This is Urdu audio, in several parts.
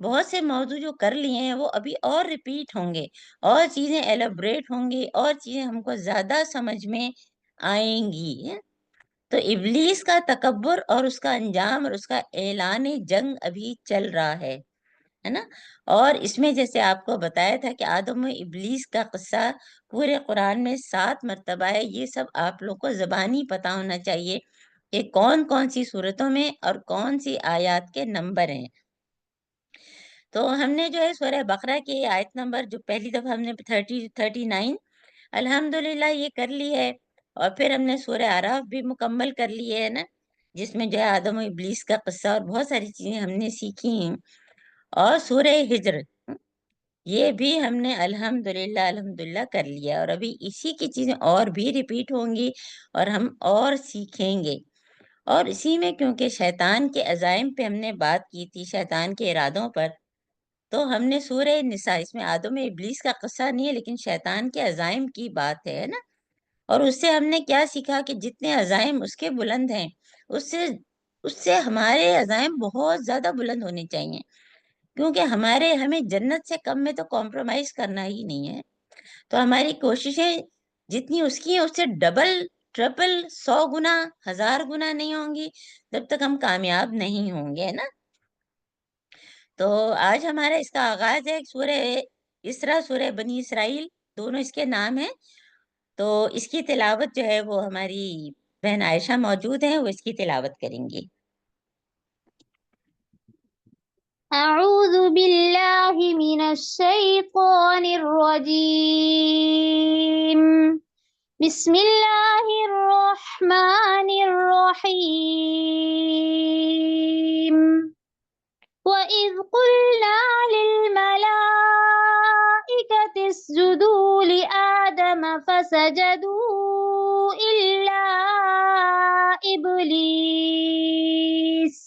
بہت سے موضوع جو کر لیے ہیں وہ ابھی اور ریپیٹ ہوں گے، اور چیزیں ایلیبریٹ ہوں گی، اور چیزیں ہم کو زیادہ سمجھ میں آئیں گی۔ تو ابلیس کا تکبر اور اس کا انجام اور اس کا اعلان جنگ ابھی چل رہا ہے نا۔ اور اس میں جیسے آپ کو بتایا تھا کہ آدم و ابلیس کا قصہ پورے قرآن میں 7 مرتبہ ہے۔ یہ سب آپ لوگ کو زبانی پتہ ہونا چاہیے کہ کون کون سی صورتوں میں اور کون سی آیات کے نمبر ہیں۔ تو ہم نے جو ہے سورہ بقرہ کی آیت نمبر جو پہلی دفعہ ہم نے 39 الحمدللہ یہ کر لی ہے، اور پھر ہم نے سورہ اعراف بھی مکمل کر لی ہے نا، جس میں جو ہے آدم و ابلیس کا قصہ اور بہت ساری چیزیں ہم نے سیکھی ہیں، اور سورہ ہجر یہ بھی ہم نے الحمدللہ کر لیا، اور ابھی اسی کی چیزیں اور بھی ریپیٹ ہوں گی اور ہم اور سیکھیں گے۔ اور اسی میں کیونکہ شیطان کے عزائم پہ ہم نے بات کی تھی، شیطان کے ارادوں پر، تو ہم نے سورہ نساء، اس میں آدم ابلیس کا قصہ نہیں ہے لیکن شیطان کے عزائم کی بات ہے نا، اور اس سے ہم نے کیا سیکھا کہ جتنے عزائم اس کے بلند ہیں اس سے ہمارے عزائم بہت زیادہ بلند ہونے چاہیے، کیونکہ ہمیں جنت سے کم میں تو کمپرومائز کرنا ہی نہیں ہے۔ تو ہماری کوششیں جتنی اس کی ہیں اس سے ڈبل ٹرپل 100 گنا 1000 گنا نہیں ہوں گی جب تک ہم کامیاب نہیں ہوں گے نا۔ تو آج ہمارا اس کا آغاز ہے سورہ اسراء، سورہ بنی اسرائیل، دونوں اس کے نام ہیں۔ تو اس کی تلاوت جو ہے وہ ہماری بہن عائشہ موجود ہیں، وہ اس کی تلاوت کریں گی۔ أعوذ بالله من الشيطان الرجيم بسم الله الرحمن الرحيم وإذ قلنا للملائكة اسجدوا لآدم فسجدوا إلا إبليس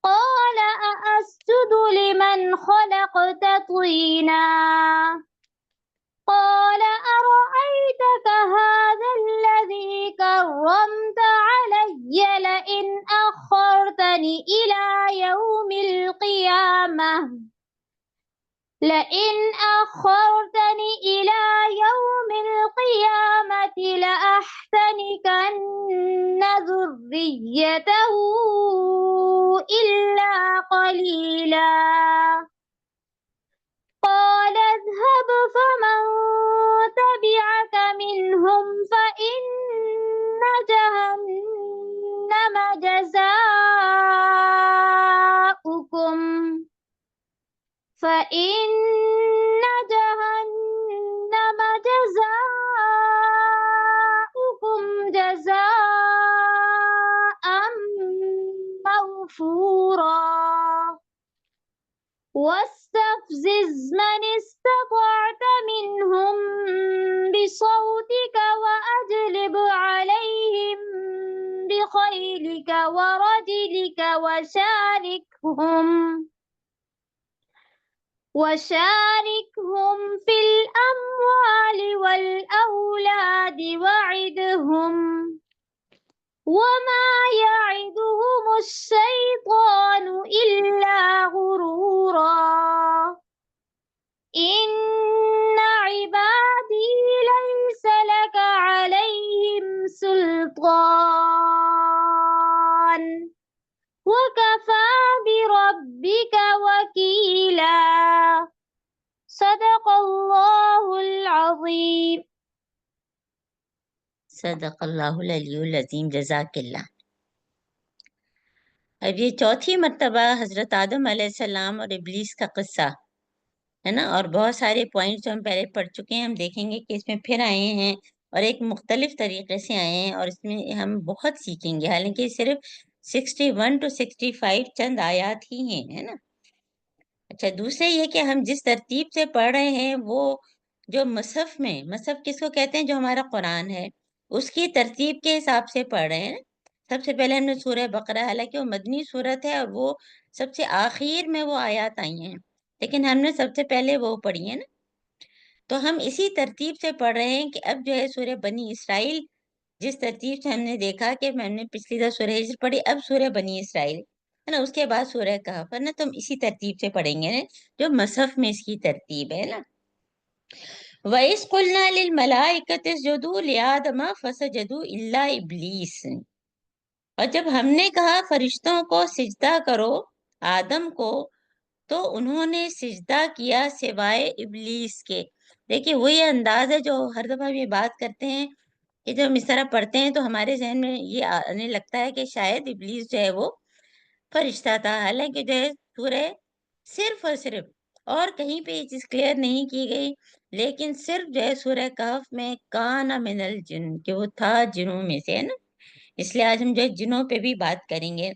قال أأسجد لمن خلقت طينا قال أرأيتك هذا الذي كرمت علي لئن أخرتني إلى يوم القيامة لأحتنكن ذريته إلا قليلا قال اذهب فمن تبعك منهم فإن جهنم جزاؤكم جزاء موفورا واستفزز من استطعت منهم بصوتك وأجلب عليهم بخيلك ورجلك وشاركهم في الأموال والأولاد وعدهم وما يعدهم الشيطان إلا غرورا إن عبادي ليس لك عليهم سلطان وكفى بربك وكيلا صدق الله العظيم۔ صدق اللہ العلی العظیم، جزاک اللہ۔ اب یہ چوتھی مرتبہ حضرت آدم علیہ السلام اور ابلیس کا قصہ ہے نا، اور بہت سارے پوائنٹس جو ہم پہلے پڑھ چکے ہیں، ہم دیکھیں گے کہ اس میں پھر آئے ہیں اور ایک مختلف طریقے سے آئے ہیں، اور اس میں ہم بہت سیکھیں گے، حالانکہ صرف 61 to 65 چند آیات ہی ہیں، ہے نا۔ اچھا، دوسرے یہ کہ ہم جس ترتیب سے پڑھ رہے ہیں وہ جو مصحف کس کو کہتے ہیں، جو ہمارا قرآن ہے اس کی ترتیب کے حساب سے پڑھ رہے ہیں۔ سب سے پہلے ہم نے سورہ بقرہ، حالانکہ وہ مدنی سورت ہے اور وہ سب سے آخر میں وہ آیات آئی ہیں، لیکن ہم نے سب سے پہلے وہ پڑھی ہے نا۔ تو ہم اسی ترتیب سے پڑھ رہے ہیں کہ اب جو ہے سورہ بنی اسرائیل، جس ترتیب سے ہم نے دیکھا کہ ہم نے پچھلی دفعہ سورہ ہجر پڑھی، اب سورہ بنی اسرائیل ہے نا، اس کے بعد سورہ کہف ہے نا، تو ہم اسی ترتیب سے پڑھیں گے نا، جو مصحف میں اس کی ترتیب ہے نا۔ وَإِذْ قُلْنَا لِلْمَلَائِكَةِ اسْجُدُوا لِآدَمَ فَسَجَدُوا إِلَّا إِبْلِيسَ، اور جب ہم نے کہا فرشتوں کو سجدہ کرو آدم کو، تو انہوں نے سجدہ کیا سوائے ابلیس کے۔ دیکھیے وہی انداز ہے جو ہر دفعہ ہم یہ بات کرتے ہیں کہ جب ہم اس طرح پڑھتے ہیں تو ہمارے ذہن میں یہ آنے لگتا ہے کہ شاید ابلیس جو ہے وہ فرشتہ تھا، حالانکہ جو ہے سورہ صرف اور صرف، اور کہیں پہ یہ چیز کلیئر نہیں کی گئی، لیکن صرف جو ہے سورہ کہف میں کانا من الجن، کہ وہ تھا جنوں میں سے، ہے نا۔ اس لیے آج ہم جو ہے جنوں پہ بھی بات کریں گے۔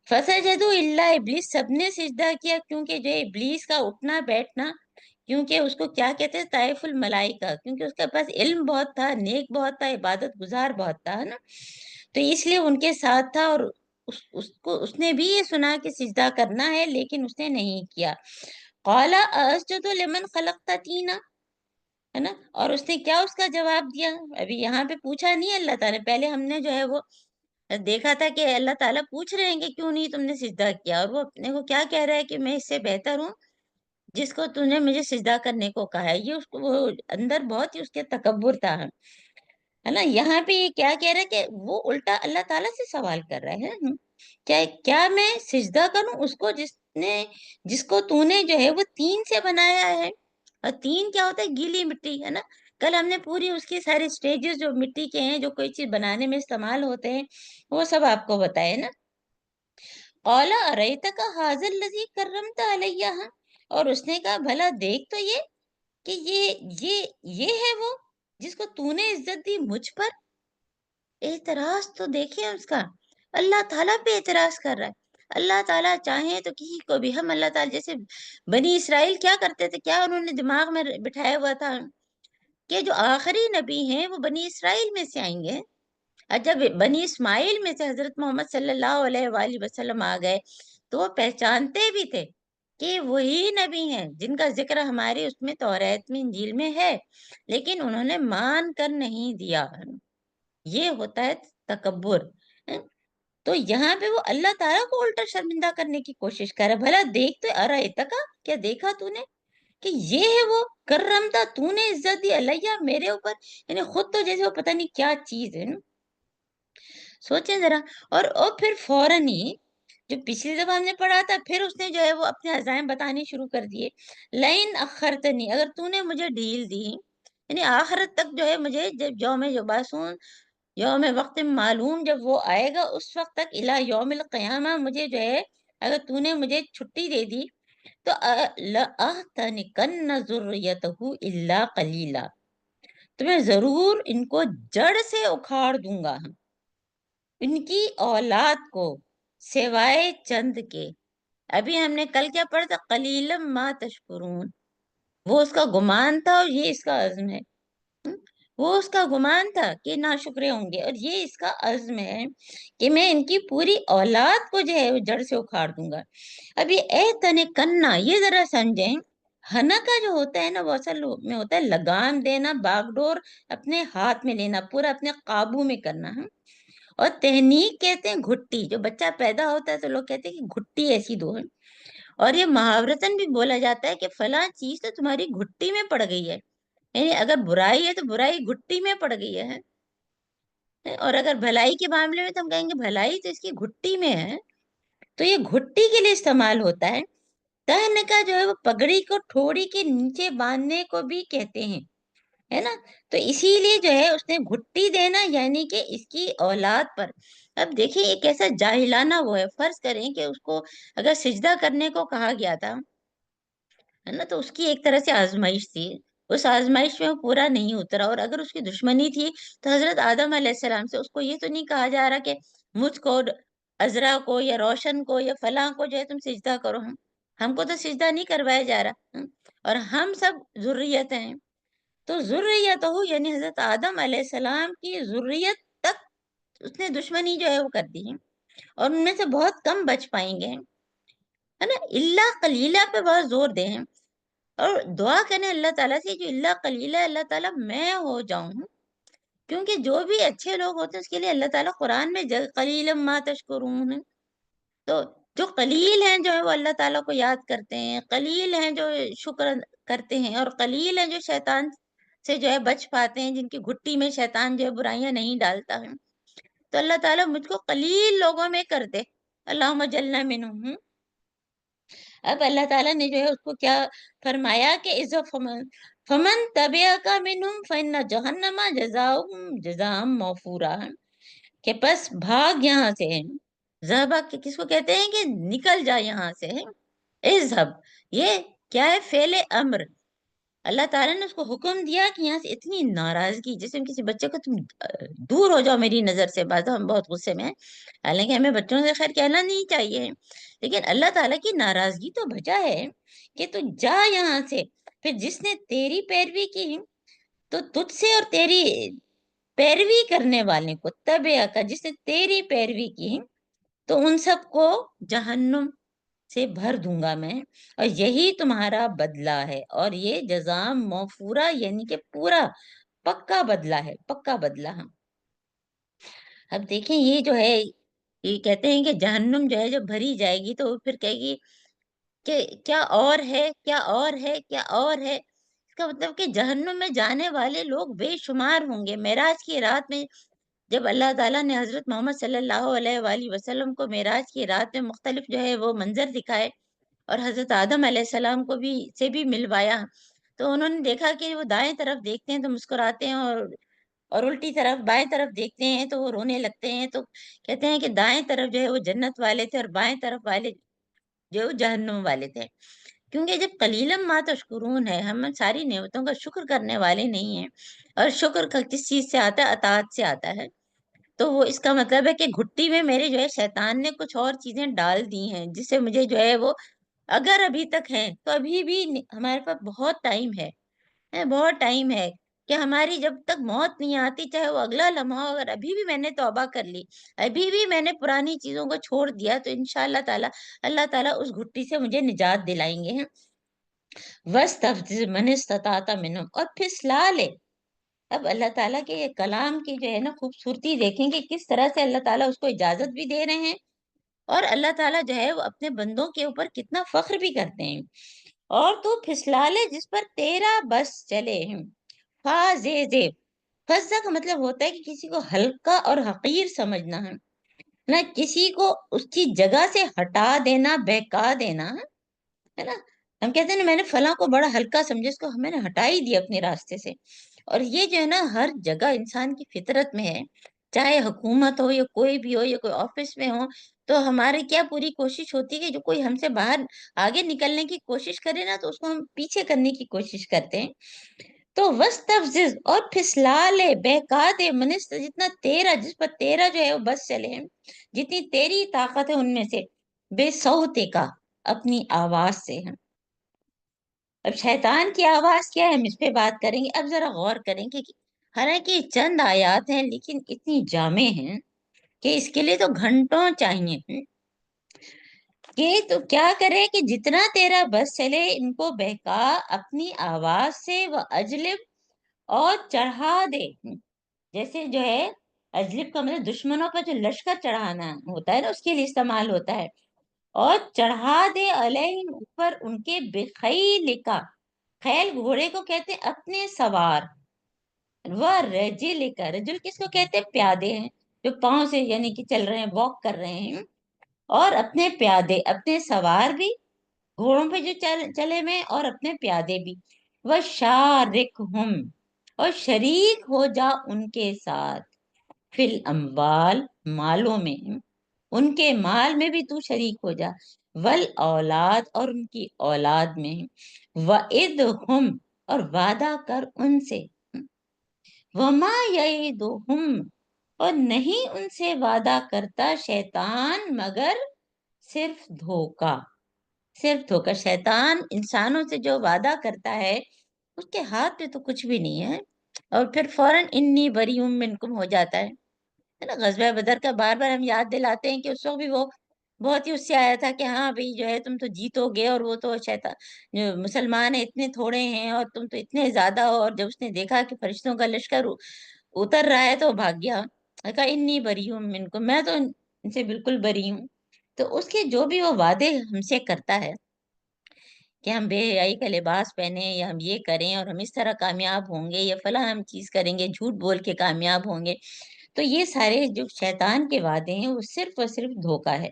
فسجدوا الا ابلیس، سب نے سجدہ کیا، کیونکہ جو ابلیس کا اٹھنا بیٹھنا، کیونکہ اس کو کیا کہتے ہیں طائف الملائکہ، کیونکہ اس کے پاس علم بہت تھا، نیک بہت تھا، عبادت گزار بہت تھا، ہے نا، تو اس لیے ان کے ساتھ تھا، اور اس نے بھی یہ سنا کہ سجدہ کرنا ہے، لیکن اس نے نہیں کیا۔ قال اسجد لمن خلقت طینا، ہے نا، اور اس نے کیا اس کا جواب دیا؟ ابھی یہاں پہ پوچھا نہیں اللہ تعالیٰ، پہلے ہم نے جو ہے وہ دیکھا تھا کہ اللہ تعالیٰ پوچھ رہے ہیں کہ کیوں نہیں تم نے سجدہ کیا، اور وہ اپنے کو کیا کہہ رہا ہے کہ میں اس سے بہتر ہوں جس کو تم نے مجھے سجدہ کرنے کو کہا ہے۔ یہ اس کو وہ اندر بہت ہی اس کے تکبر تھا، ہے نا۔ یہاں پہ یہ کیا کہہ رہا ہے کہ وہ الٹا اللہ تعالیٰ سے سوال کر رہا ہے، کیا میں سجدہ کروں اس کو جس کو تو نے جو ہے وہ تین سے بنایا ہے؟ اور تین کیا ہوتا ہے؟ گیلی مٹی، ہے نا۔ کل ہم نے پوری اس کی سارے سٹیجز جو مٹی کے ہیں جو کوئی چیز بنانے میں استعمال ہوتے ہیں وہ سب آپ کو بتائے نا۔ قال اریتک ھذا الذی کرمت علیہ، اور اس نے کہا بھلا دیکھ تو یہ کہ یہ ہے وہ جس کو تو نے عزت دی مجھ پر۔ اعتراض تو دیکھیں اس کا، اللہ تعالیٰ پہ اعتراض کر رہا ہے۔ اللہ تعالیٰ چاہیں تو کسی کو بھی، ہم اللہ تعالیٰ جیسے بنی اسرائیل کیا کرتے تھے، کیا انہوں نے دماغ میں بٹھایا ہوا تھا کہ جو آخری نبی ہیں وہ بنی اسرائیل میں سے آئیں گے، اور جب بنی اسماعیل میں سے حضرت محمد صلی اللہ علیہ وآلہ وسلم آ گئے تو وہ پہچانتے بھی تھے کہ وہی نبی ہیں جن کا ذکر ہمارے اس میں توریت میں انجیل میں ہے، لیکن انہوں نے مان کر نہیں دیا۔ یہ ہوتا ہے تکبر۔ تو یہاں پہ وہ اللہ تعالیٰ کو الٹا شرمندہ کرنے کی کوشش کر رہا ہے، بھلا دیکھ تو ارائیتکا، کیا دیکھا تو نے کہ یہ ہے وہ کرمتا، تو نے عزت دی علیہ میرے اوپر، یعنی خود تو جیسے وہ پتہ نہیں کیا چیز ہے نا۔ سوچیں ذرا، اور پھر فوراً ہی جو پچھلی دفعہ ہم نے پڑھا تھا، پھر اس نے جو ہے وہ اپنے عزائم بتانے شروع کر دیے۔ لئن اخرتنی، اگر تو نے مجھے ڈھیل دی، یعنی آخرت تک جو ہے مجھے، جب یوم یبعثون، یوم وقت معلوم جب وہ آئے گا، اس وقت تک الی یوم القیامہ مجھے جو ہے اگر تو نے مجھے چھٹی دے دی تو لَأَحْتَنِكَنَّ ذُرِّيَّتَهُ إِلَّا قَلِيلًا، تو میں ضرور ان کو جڑ سے اکھاڑ دوں گا، ان کی اولاد کو سوائے چند کے۔ ابھی ہم نے کل کیا پڑھا تھا؟ قَلِيلًا مَا تَشْكُرُونَ، وہ اس کا گمان تھا اور یہ اس کا عزم ہے۔ وہ اس کا گمان تھا کہ ناشکرے ہوں گے، اور یہ اس کا عزم ہے کہ میں ان کی پوری اولاد کو جو ہے وہ جڑ سے اکھاڑ دوں گا۔ اب یہ اے تن کنا، یہ ذرا سمجھیں، ہنا کا جو ہوتا ہے نا وہ اصل میں ہوتا ہے لگام دینا، باغ ڈور اپنے ہاتھ میں لینا، پورا اپنے قابو میں کرنا ہے۔ اور تہنیک کہتے ہیں گھٹی، جو بچہ پیدا ہوتا ہے تو لوگ کہتے ہیں کہ گھٹی ایسی دو ہے، اور یہ محاورتاً بھی بولا جاتا ہے کہ فلاں چیز تو تمہاری گھٹی میں پڑ گئی ہے، یعنی اگر برائی ہے تو برائی گھٹی میں پڑ گئی ہے، اور اگر بھلائی کے معاملے میں تو ہم کہیں گے بھلائی تو اس کی گھٹی میں ہے۔ تو یہ گھٹی کے لیے استعمال ہوتا ہے۔ تہن کا جو ہے وہ پگڑی کو ٹھوڑی کے نیچے باندھنے کو بھی کہتے ہیں، ہے نا۔ تو اسی لیے جو ہے اس نے گھٹی دینا، یعنی کہ اس کی اولاد پر۔ اب دیکھیں یہ کیسا جاہلانہ وہ ہے، فرض کریں کہ اس کو اگر سجدہ کرنے کو کہا گیا تھا، ہے نا، تو اس کی ایک طرح سے آزمائش تھی، اس آزمائش میں وہ پورا نہیں اترا، اور اگر اس کی دشمنی تھی تو حضرت آدم علیہ السلام سے اس کو یہ تو نہیں کہا جا رہا کہ مجھ کو، عذرا کو یا روشن کو یا فلاں کو جو ہے تم سجدہ کرو، ہم کو تو سجدہ نہیں کروایا جا رہا، اور ہم سب ذریت ہیں۔ تو ذریت ہو یعنی حضرت آدم علیہ السلام کی ذریت تک اس نے دشمنی جو ہے وہ کر دی ہے، اور ان میں سے بہت کم بچ پائیں گے، ہے نا۔ اللہ قلیلہ پہ بہت زور دے ہیں، اور دعا کریں اللہ تعالیٰ سے جو اللہ قلیلہ، اللہ تعالیٰ میں ہو جاؤں، کیونکہ جو بھی اچھے لوگ ہوتے ہیں اس کے لیے اللہ تعالیٰ قرآن میں قلیلا ما تشکرون تو جو قلیل ہیں جو ہے وہ اللہ تعالیٰ کو یاد کرتے ہیں، قلیل ہیں جو شکر کرتے ہیں، اور قلیل ہیں جو شیطان سے جو ہے بچ پاتے ہیں، جن کی گھٹی میں شیطان جو ہے برائیاں نہیں ڈالتا ہے۔ تو اللہ تعالیٰ مجھ کو قلیل لوگوں میں کر دے، اللہم اجعلنا منہم۔ اب اللہ تعالیٰ نے جو ہے اس کو کیا فرمایا کہ اذا فمن تبعک منہم فإن جہنم جزاؤہم جزاء موفورا، کہ پس بھاگ یہاں سے، ذہبا کس کو کہتے ہیں کہ نکل جا یہاں سے، اذهب، یہ کیا ہے؟ فعل امر۔ اللہ تعالیٰ نے اس کو حکم دیا کہ یہاں سے اتنی ناراضگی، جیسے کسی بچے کو تم دور ہو جاؤ میری نظر سے، بعض ہم بہت غصے میں ہیں، حالانکہ ہمیں بچوں سے خیر کہنا نہیں چاہیے، لیکن اللہ تعالیٰ کی ناراضگی تو بجا ہے کہ تو جا یہاں سے۔ پھر جس نے تیری پیروی کی تو تجھ سے اور تیری پیروی کرنے والے کو، تبع کا جس نے تیری پیروی کی، تو ان سب کو جہنم سے بھر دوں گا میں، اور یہی تمہارا بدلہ ہے، اور یہ جزا موفورہ یعنی کہ پورا پکا بدلہ ہے، پکا بدلہ۔ ہم اب دیکھیں یہ جو ہے، یہ کہتے ہیں کہ جہنم جو ہے جب بھری جائے گی تو وہ پھر کہے گی کہ کیا اور ہے، کیا اور ہے، کیا اور ہے۔ اس کا مطلب کہ جہنم میں جانے والے لوگ بے شمار ہوں گے۔ معراج کی رات میں جب اللہ تعالیٰ نے حضرت محمد صلی اللہ علیہ وآلہ وسلم کو معراج کی رات میں مختلف جو ہے وہ منظر دکھائے، اور حضرت آدم علیہ السلام کو بھی سے بھی ملوایا، تو انہوں نے دیکھا کہ وہ دائیں طرف دیکھتے ہیں تو مسکراتے ہیں، اور الٹی طرف بائیں طرف دیکھتے ہیں تو وہ رونے لگتے ہیں۔ تو کہتے ہیں کہ دائیں طرف جو ہے وہ جنت والے تھے، اور بائیں طرف والے جو ہے وہ جہنم والے تھے، کیونکہ جب قلیلم ما تشکرون ہے، ہم ساری نعمتوں کا شکر کرنے والے نہیں ہیں، اور شکر کا کس چیز سے آتا ہے؟ اطاعت سے آتا ہے۔ تو وہ اس کا مطلب ہے کہ گھٹی میں میرے جو ہے شیطان نے کچھ اور چیزیں ڈال دی ہیں، جس سے مجھے جو ہے وہ، اگر ابھی تک ہیں تو ابھی بھی ہمارے پاس بہت ٹائم ہے، بہت ٹائم ہے، کہ ہماری جب تک موت نہیں آتی، چاہے وہ اگلا لمحہ ہو، اگر ابھی بھی میں نے توبہ کر لی، ابھی بھی میں نے پرانی چیزوں کو چھوڑ دیا، تو انشاءاللہ تعالی اللہ تعالیٰ اس گھٹی سے مجھے نجات دلائیں گے ہیں۔ وَاسْتَفْزِزْ مَنِ اسْتَطَعْتَ مِنْهُمْ، اور پھسلا لے۔ اب اللہ تعالیٰ کے یہ کلام کی جو ہے نا خوبصورتی دیکھیں کہ کس طرح سے اللہ تعالیٰ اس کو اجازت بھی دے رہے ہیں، اور اللہ تعالیٰ جو ہے وہ اپنے بندوں کے اوپر کتنا فخر بھی کرتے ہیں۔ اور تو پھسلا لے جس پر تیرا بس چلے ہیں، فازے، فزا کا مطلب ہوتا ہے کہ کسی کو ہلکا اور حقیر سمجھنا ہے نا، کسی کو اس کی جگہ سے ہٹا دینا، بہکا دینا، ہے نا۔ ہم کہتے ہیں نا میں نے فلاں کو بڑا ہلکا سمجھا، اس کو میں نے ہٹا ہی دیا اپنے راستے سے۔ اور یہ جو ہے نا ہر جگہ انسان کی فطرت میں ہے، چاہے حکومت ہو یا کوئی بھی ہو یا کوئی آفس میں ہو، تو ہماری کیا پوری کوشش ہوتی ہے کہ جو کوئی ہم سے باہر آگے نکلنے کی کوشش کرے نا تو اس کو ہم پیچھے کرنے کی کوشش کرتے ہیں۔ تو وَاسْتَفْزِزْ، اور پھسلا لے، بہکا دے، منست جتنا تیرا، جس پر تیرا جو ہے وہ بس چلے ہیں، جتنی تیری طاقت ہے ان میں سے، بے صوتے کا، اپنی آواز سے ہیں۔ اب شیطان کی آواز کیا ہے، ہم اس پہ بات کریں گے۔ اب ذرا غور کریں کہ حالانکہ یہ چند آیات ہیں لیکن اتنی جامع ہیں کہ اس کے لیے تو گھنٹوں چاہیے ہیں، کہ تو کیا کرے کہ جتنا تیرا بس چلے ان کو بہکا اپنی آواز سے، وہ اجلب، اور چڑھا دے۔ جیسے جو ہے اجلب کا مطلب دشمنوں پر جو لشکر چڑھانا ہوتا ہے نا، اس کے لیے استعمال ہوتا ہے۔ اور چڑھا دے علیہم، اوپر ان کے، بخیل کا، خیل گھوڑے کو کہتے ہیں اپنے سوار، وہ رجل کا، رجل کس کو کہتے ہیں؟ پیادے ہیں، جو پاؤں سے یعنی کہ چل رہے ہیں، واک کر رہے ہیں، اور اپنے پیادے، اپنے سوار بھی گھوڑوں پہ جو چلے میں، اور اپنے پیادے بھی، وہ شارکہم، اور شریک ہو جا ان کے ساتھ، فی الاموال، مالوں میں، ان کے مال میں بھی تو شریک ہو جا، والاولاد، اور ان کی اولاد میں، وعدہم، اور وعدہ کر ان سے، وما یعدہم، اور نہیں ان سے وعدہ کرتا شیطان مگر صرف دھوکا، صرف دھوکا۔ شیطان انسانوں سے جو وعدہ کرتا ہے اس کے ہاتھ میں تو کچھ بھی نہیں ہے، اور پھر فوراً انی بریء منکم ہو جاتا ہے نا۔ غزوہ بدر کا بار بار ہم یاد دلاتے ہیں کہ اس وقت بھی وہ بہت ہی اس سے آیا تھا کہ ہاں بھئی جو ہے تم تو جیتو گے، اور وہ تو شیطان جو مسلمان ہیں اتنے تھوڑے ہیں اور تم تو اتنے زیادہ ہو، اور جب اس نے دیکھا کہ فرشتوں کا لشکر اتر رہا ہے تو بھاگ گیا، کہا انی بریء منکم، میں تو ان سے بالکل بری ہوں۔ تو اس کے جو بھی وہ وعدے ہم سے کرتا ہے کہ ہم بے حیائی کا لباس پہنے یا ہم یہ کریں اور ہم اس طرح کامیاب ہوں گے یا فلاں ہم چیز کریں گے، جھوٹ بول کے کامیاب ہوں گے، تو یہ سارے جو شیطان کے وعدے ہیں وہ صرف اور صرف دھوکا ہے۔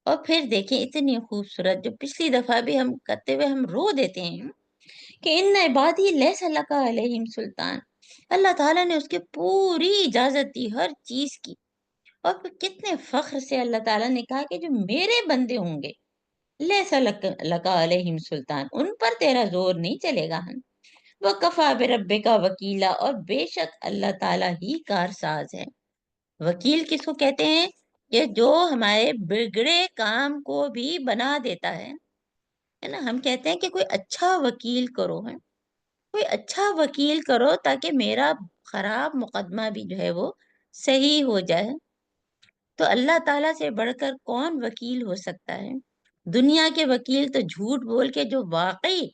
اور پھر دیکھیں اتنی خوبصورت، جو پچھلی دفعہ بھی ہم کرتے ہوئے ہم رو دیتے ہیں کہ ان عبادی لیس لک علیہم سلطان، اللہ تعالیٰ نے اس کے پوری اجازت دی ہر چیز کی، اور پھر کتنے فخر سے اللہ تعالیٰ نے کہا کہ جو میرے بندے ہوں گے لیس لک علیہم سلطان، ان پر تیرا زور نہیں چلے گا۔ وَكَفَى بِرَبِّكَ وکیلا، اور بے شک اللہ تعالیٰ ہی کارساز ہے۔ وکیل کس کو کہتے ہیں؟ کہ جو ہمارے بگڑے کام کو بھی بنا دیتا ہے نا۔ ہم کہتے ہیں کہ کوئی اچھا وکیل کرو، ہے کوئی اچھا وکیل کرو تاکہ میرا خراب مقدمہ بھی جو ہے وہ صحیح ہو جائے۔ تو اللہ تعالیٰ سے بڑھ کر کون وکیل ہو سکتا ہے؟ دنیا کے وکیل تو جھوٹ بول کے جو واقعی،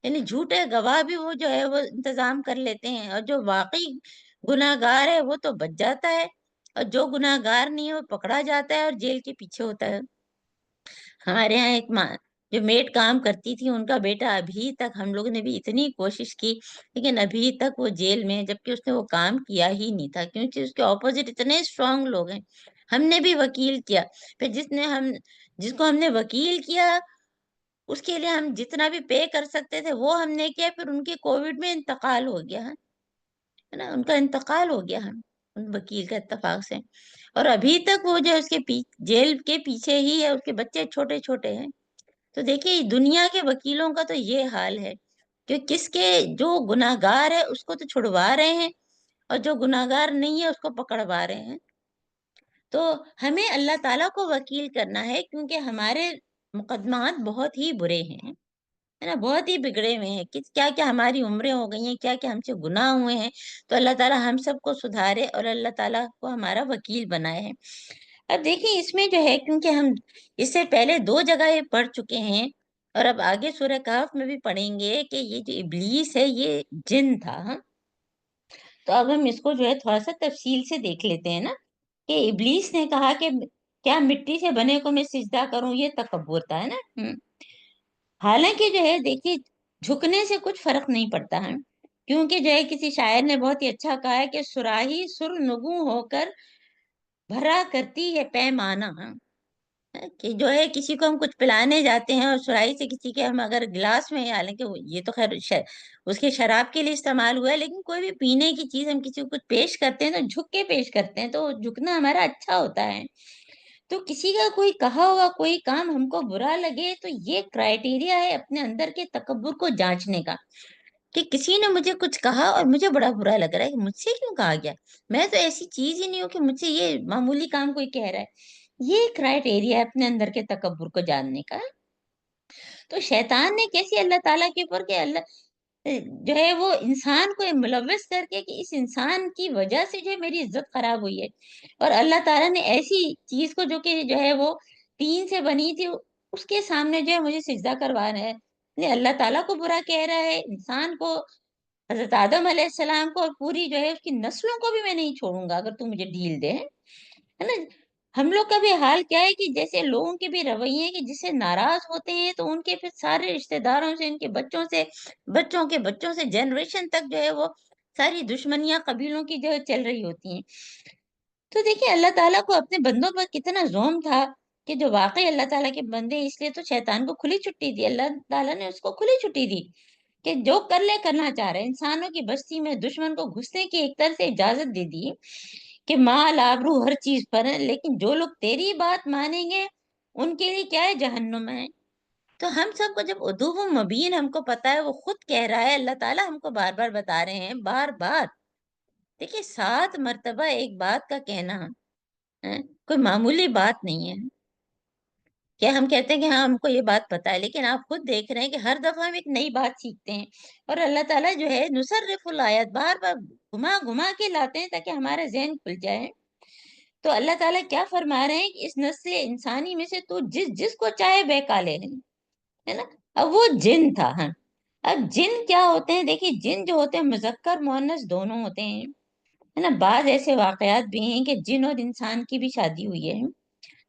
یعنی جھوٹے گواہ بھی وہ جو ہے وہ انتظام کر لیتے ہیں، اور جو واقعی گناہ گار ہے وہ تو بچ جاتا ہے، اور جو گناہ گار نہیں ہے وہ پکڑا جاتا ہے اور جیل کے پیچھے ہوتا ہے۔ ہمارے یہاں ایک ماں جو میڈ کام کرتی تھی، ان کا بیٹا ابھی تک، ہم لوگوں نے بھی اتنی کوشش کی لیکن ابھی تک وہ جیل میں ہے، جبکہ اس نے وہ کام کیا ہی نہیں تھا، کیونکہ اس کے اپوزٹ اتنے اسٹرانگ لوگ ہیں۔ ہم نے بھی وکیل کیا، پھر جس کو ہم نے وکیل کیا اس کے لیے ہم جتنا بھی پے کر سکتے تھے وہ ہم نے کیا، پھر ان کے کووڈ میں انتقال ہو گیا ہے نا، ان کا انتقال ہو گیا ان وکیل کا اتفاق سے، اور ابھی تک وہ جو اس کے جیل کے پیچھے ہی ہے، اس کے بچے چھوٹے چھوٹے ہیں۔ تو دیکھیے دنیا کے وکیلوں کا تو یہ حال ہے کہ کس کے جو گناہ گار ہے اس کو تو چھڑوا رہے ہیں، اور جو گناہ گار نہیں ہے اس کو پکڑوا رہے ہیں۔ تو ہمیں اللہ تعالیٰ کو وکیل کرنا ہے، کیونکہ ہمارے مقدمات بہت ہی برے ہیں، ہے نا، بہت ہی بگڑے ہوئے ہیں، کہ کیا کیا ہماری عمریں ہو گئی ہیں، کیا کیا ہم سے گناہ ہوئے ہیں۔ تو اللہ تعالیٰ ہم سب کو سدھارے اور اللہ تعالیٰ کو ہمارا وکیل بنائے ہیں۔ اب دیکھیں اس میں جو ہے، کیونکہ ہم اس سے پہلے 2 جگہ یہ پڑھ چکے ہیں، اور اب آگے سورہ کہف میں بھی پڑھیں گے کہ یہ جو ابلیس ہے یہ جن تھا، ہاں۔ تو اب ہم اس کو جو ہے تھوڑا سا تفصیل سے دیکھ لیتے ہیں نا، کہ ابلیس نے کہا کہ کیا مٹی سے بنے کو میں سجدہ کروں، یہ تکبر تھا، ہے نا۔ حالانکہ جو ہے دیکھیے جھکنے سے کچھ فرق نہیں پڑتا ہے، کیونکہ جو ہے کسی شاعر نے بہت ہی اچھا کہا ہے کہ سراہی سر نگوں ہو کر بھرا کرتی ہے پیمانہ، کہ جو ہے کسی کو ہم کچھ پلانے جاتے ہیں اور سراہی سے کسی کے ہم اگر گلاس میں، حالانکہ یہ تو خیر اس کے شراب کے لیے استعمال ہوا ہے، لیکن کوئی بھی پینے کی چیز ہم کسی کو کچھ پیش کرتے ہیں تو جھک کے پیش کرتے ہیں، تو جھکنا ہمارا اچھا ہوتا ہے۔ تو کسی کا کوئی کہا ہوا کوئی کام ہم کو برا لگے تو یہ کرائٹیریا ہے اپنے اندر کے تکبر کو جانچنے کا، کہ کسی نے مجھے کچھ کہا اور مجھے بڑا برا لگ رہا ہے کہ مجھ سے کیوں کہا گیا، میں تو ایسی چیز ہی نہیں ہوں کہ مجھ سے یہ معمولی کام کوئی کہہ رہا ہے۔ یہ کرائٹیریا ہے اپنے اندر کے تکبر کو جاننے کا۔ تو شیطان نے کیسے اللہ تعالیٰ کے اوپر، کہ اللہ جو ہے وہ انسان کو ملوث کر کے کہ اس انسان کی وجہ سے جو ہے میری عزت خراب ہوئی ہے، اور اللہ تعالیٰ نے ایسی چیز کو جو کہ جو ہے وہ تین سے بنی تھی اس کے سامنے جو ہے مجھے سجدہ کروا رہا ہے، یعنی اللہ تعالیٰ کو برا کہہ رہا ہے، انسان کو، حضرت آدم علیہ السلام کو، اور پوری جو ہے اس کی نسلوں کو بھی میں نہیں چھوڑوں گا اگر تم مجھے ڈھیل دے، ہے نا۔ ہم لوگ کا بھی حال کیا ہے کہ جیسے لوگوں کے بھی رویے ہیں کہ جس سے ناراض ہوتے ہیں تو ان کے پھر سارے رشتہ داروں سے، ان کے بچوں سے، بچوں کے بچوں سے، جنریشن تک جو ہے وہ ساری دشمنیاں قبیلوں کی جو ہے چل رہی ہوتی ہیں۔ تو دیکھیں اللہ تعالیٰ کو اپنے بندوں پر کتنا زوم تھا کہ جو واقعی اللہ تعالیٰ کے بندے ہیں، اس لیے تو شیطان کو کھلی چھٹی دی، اللہ تعالیٰ نے اس کو کھلی چھٹی دی کہ جو کر لے کرنا چاہ رہے ہیں۔ انسانوں کی بستی میں دشمن کو گھسنے کی ایک طرح سے اجازت دے دی کہ مال آبرو ہر چیز پر ہے، لیکن جو لوگ تیری بات مانیں گے ان کے لیے کیا ہے، جہنم ہے۔ تو ہم سب کو جب ادو مبین ہم کو پتا ہے، وہ خود کہہ رہا ہے، اللہ تعالیٰ ہم کو بار بار بتا رہے ہیں، بار بار دیکھیے 7 مرتبہ ایک بات کا کہنا کوئی معمولی بات نہیں ہے۔ کیا ہم کہتے ہیں کہ ہاں ہم کو یہ بات پتا ہے، لیکن آپ خود دیکھ رہے ہیں کہ ہر دفعہ ہم ایک نئی بات سیکھتے ہیں، اور اللہ تعالیٰ جو ہے نصرف الآیات بار بار گھما گھما کے لاتے ہیں تاکہ ہمارا ذہن کھل جائے۔ تو اللہ تعالیٰ کیا فرما رہے ہیں کہ اس نسل انسانی میں سے تو جس جس کو چاہے بہکا لے، ہے نا۔ اب وہ جن تھا، ہاں۔ اب جن کیا ہوتے ہیں، دیکھیے جن جو ہوتے ہیں مذکر مؤنث دونوں ہوتے ہیں، ہے نا۔ بعض ایسے واقعات بھی ہیں کہ جن اور انسان کی بھی شادی ہوئی ہے،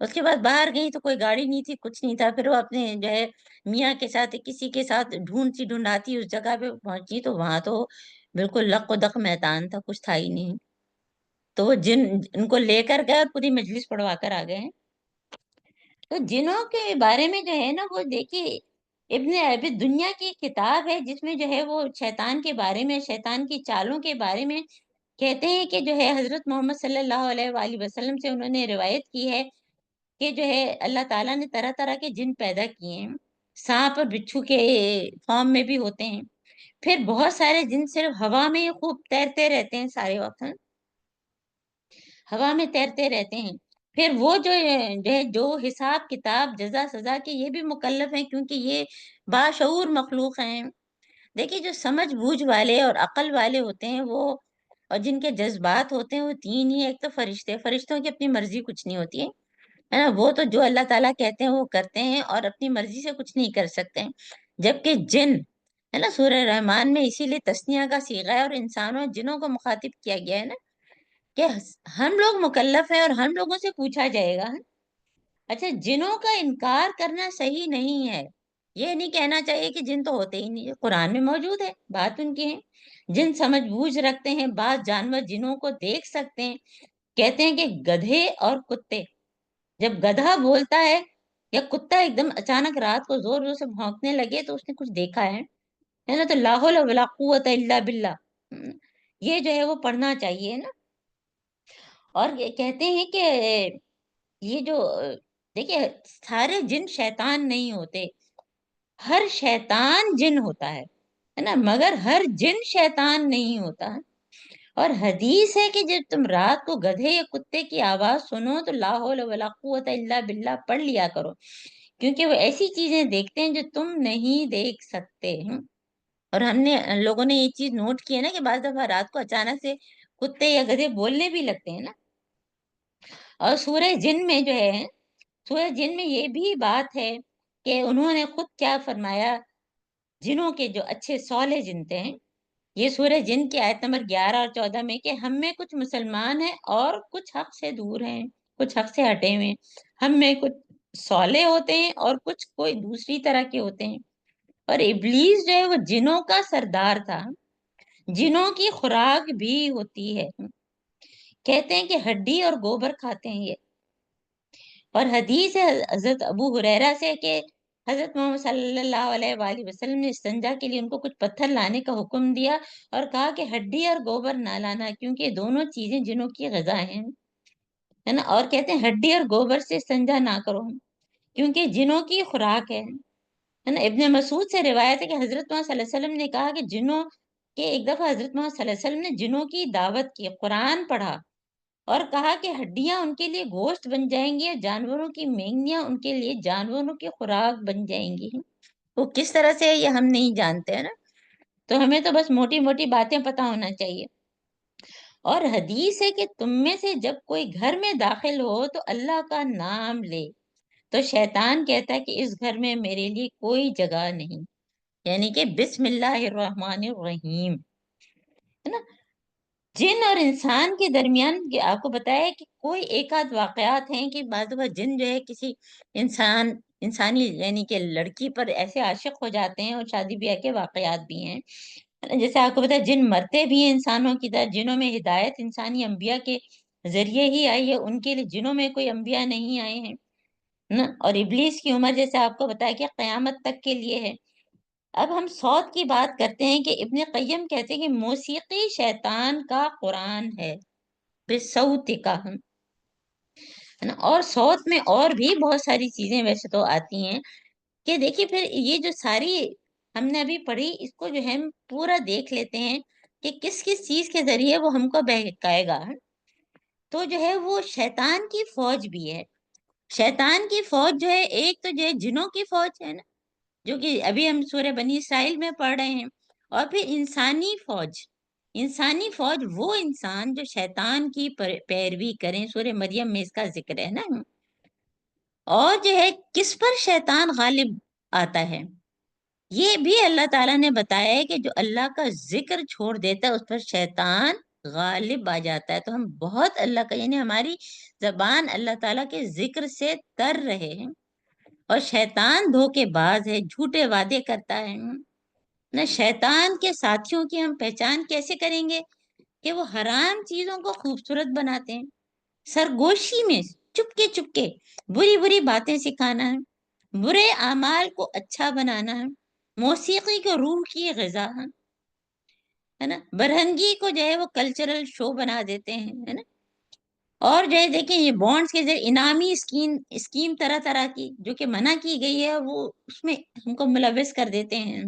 اس کے بعد باہر گئی تو کوئی گاڑی نہیں تھی، کچھ نہیں تھا، پھر وہ اپنے جو ہے میاں کے ساتھ کسی کے ساتھ ڈھونڈتی ڈھونڈاتی اس جگہ پہ پہنچی، تو وہاں تو بالکل لق و دق میدان تھا، کچھ تھا ہی نہیں۔ تو وہ جن ان کو لے کر گئے اور پوری مجلس پڑھوا کر آ گئے ہیں۔ تو جنوں کے بارے میں جو ہے نا، وہ دیکھیے ابن ابی دنیا کی ایک کتاب ہے جس میں جو ہے وہ شیطان کے بارے میں، شیطان کی چالوں کے بارے میں کہتے ہیں کہ جو ہے حضرت محمد صلی اللہ علیہ وآلہ وسلم سے انہوں نے روایت کی ہے کہ جو ہے اللہ تعالیٰ نے طرح طرح کے جن پیدا کیے ہیں، سانپ اور بچھو کے فارم میں بھی ہوتے ہیں، پھر بہت سارے جن صرف ہوا میں ہی خوب تیرتے رہتے ہیں سارے وقت، ہوا میں تیرتے رہتے ہیں، پھر وہ جو حساب کتاب جزا سزا کے یہ بھی مکلف ہیں، کیونکہ یہ باشعور مخلوق ہیں۔ دیکھیے جو سمجھ بوجھ والے اور عقل والے ہوتے ہیں وہ، اور جن کے جذبات ہوتے ہیں وہ تین ہی، ایک تو فرشتے، فرشتوں کی اپنی مرضی کچھ نہیں ہوتی ہے نا، وہ تو جو اللہ تعالیٰ کہتے ہیں وہ کرتے ہیں اور اپنی مرضی سے کچھ نہیں کر سکتے ہیں۔ جبکہ جن ہے نا، سورہ رحمان میں اسی لیے تثنیہ کا صیغہ ہے اور انسانوں جنوں کو مخاطب کیا گیا ہے نا، کہ ہم لوگ مکلف ہیں اور ہم لوگوں سے پوچھا جائے گا۔ اچھا، جنوں کا انکار کرنا صحیح نہیں ہے، یہ نہیں کہنا چاہیے کہ جن تو ہوتے ہی نہیں، قرآن میں موجود ہے، بات ان کی ہے، جن سمجھ بوجھ رکھتے ہیں، بعض جانور جنوں کو دیکھ سکتے ہیں، کہتے ہیں کہ گدھے اور کتے، جب گدھا بولتا ہے یا کتا ایک دم اچانک رات کو زور زور سے بھونکنے لگے تو اس نے کچھ دیکھا ہے نا، تو لا حول ولا قوت الا باللہ، یہ جو ہے وہ پڑھنا چاہیے نا۔ اور یہ کہتے ہیں کہ یہ جو دیکھیے سارے جن شیطان نہیں ہوتے، ہر شیطان جن ہوتا ہے نا، مگر ہر جن شیطان نہیں ہوتا۔ اور حدیث ہے کہ جب تم رات کو گدھے یا کتے کی آواز سنو تو لا حول ولا قوت الا باللہ پڑھ لیا کرو، کیونکہ وہ ایسی چیزیں دیکھتے ہیں جو تم نہیں دیکھ سکتے ہیں۔ اور ہم نے لوگوں نے یہ چیز نوٹ کی ہے نا کہ بعض دفعہ رات کو اچانک سے کتے یا گدھے بولنے بھی لگتے ہیں نا۔ اور سورہ جن میں جو ہے، سورہ جن میں یہ بھی بات ہے کہ انہوں نے خود کیا فرمایا، جنوں کے جو اچھے صالح جنتے ہیں، یہ سورہ جن کی آیت نمبر 11 اور 14 میں، کہ ہم میں کچھ مسلمان ہیں اور کچھ حق سے دور ہیں، کچھ حق سے ہٹے ہوئے ہیں، ہم میں کچھ صالح ہوتے ہیں اور کچھ کوئی دوسری طرح کے ہوتے ہیں۔ اور ابلیس جو ہے وہ جنوں کا سردار تھا، جنوں کی خوراک بھی ہوتی ہے، کہتے ہیں کہ ہڈی اور گوبر کھاتے ہیں یہ۔ اور حدیث ہے حضرت ابو ہریرہ سے کہ حضرت محمد صلی اللہ علیہ وآلہ وسلم نے استنجا کے لیے ان کو کچھ پتھر لانے کا حکم دیا اور کہا کہ ہڈی اور گوبر نہ لانا، کیونکہ یہ دونوں چیزیں جنوں کی غذا ہیں، ہے نا۔ اور کہتے ہیں ہڈی اور گوبر سے استنجا نہ کرو، کیونکہ جنوں کی خوراک ہے نا۔ ابن مسعود سے روایت ہے کہ حضرت محمد صلی اللہ علیہ وسلم نے کہا کہ جنوں کہ ایک دفعہ حضرت محمد صلی اللہ علیہ وسلم نے جنوں کی دعوت کی، قرآن پڑھا اور کہا کہ ہڈیاں ان کے لیے گوشت بن جائیں گی اور جانوروں کی مینگنیاں ان کے لیے جانوروں کی خوراک بن جائیں گی۔ وہ کس طرح سے ہے یہ ہم نہیں جانتے ہیں نا، تو ہمیں تو بس موٹی موٹی باتیں پتہ ہونا چاہیے۔ اور حدیث ہے کہ تم میں سے جب کوئی گھر میں داخل ہو تو اللہ کا نام لے، تو شیطان کہتا ہے کہ اس گھر میں میرے لیے کوئی جگہ نہیں، یعنی کہ بسم اللہ الرحمن الرحیم، ہے نا۔ جن اور انسان کے درمیان آپ کو بتایا کہ کوئی ایک آدھ واقعات ہیں کہ بعض دفعہ جن جو ہے کسی انسانی یعنی کہ لڑکی پر ایسے عاشق ہو جاتے ہیں، اور شادی بیاہ کے واقعات بھی ہیں، جیسے آپ کو پتا ہے جن مرتے بھی ہیں انسانوں کی طرح، جنوں میں ہدایت انسانی انبیاء کے ذریعے ہی آئی ہے، ان کے لیے جنوں میں کوئی انبیاء نہیں آئے ہیں نا۔ اور ابلیس کی عمر جیسے آپ کو بتایا کہ قیامت تک کے لیے ہے۔ اب ہم صوت کی بات کرتے ہیں کہ ابن قیم کہتے ہیں کہ موسیقی شیطان کا قرآن ہے، بصوت کا ہے نا۔ اور صوت میں اور بھی بہت ساری چیزیں ویسے تو آتی ہیں کہ دیکھیے پھر یہ جو ساری ہم نے ابھی پڑھی، اس کو جو ہے ہم پورا دیکھ لیتے ہیں کہ کس کس چیز کے ذریعے وہ ہم کو بہکائے گا۔ تو جو ہے وہ شیطان کی فوج بھی ہے، شیطان کی فوج جو ہے ایک تو جو ہے جنوں کی فوج ہے نا، جو کہ ابھی ہم سورہ بنی اسرائیل میں پڑھ رہے ہیں، اور پھر انسانی فوج، انسانی فوج وہ انسان جو شیطان کی پیروی کریں، سورہ مریم میں اس کا ذکر ہے نا۔ اور جو ہے کس پر شیطان غالب آتا ہے، یہ بھی اللہ تعالیٰ نے بتایا ہے کہ جو اللہ کا ذکر چھوڑ دیتا ہے اس پر شیطان غالب آ جاتا ہے، تو ہم بہت اللہ کا، یعنی ہماری زبان اللہ تعالیٰ کے ذکر سے تر رہے ہیں. اور شیطان دھوکے باز ہے، جھوٹے وعدے کرتا ہے نہ. شیطان کے ساتھیوں کی ہم پہچان کیسے کریں گے؟ کہ وہ حرام چیزوں کو خوبصورت بناتے ہیں، سرگوشی میں چپکے چپکے بری بری باتیں سکھانا ہے، برے اعمال کو اچھا بنانا ہے، موسیقی کو روح کی غذا ہے نا، برہنگی کو جو ہے وہ کلچرل شو بنا دیتے ہیں، ہے نا. اور جو ہے دیکھیں یہ بانڈز کے ذریعے انعامی اسکیم طرح طرح کی جو کہ منع کی گئی ہے، وہ اس میں ہم کو ملوث کر دیتے ہیں،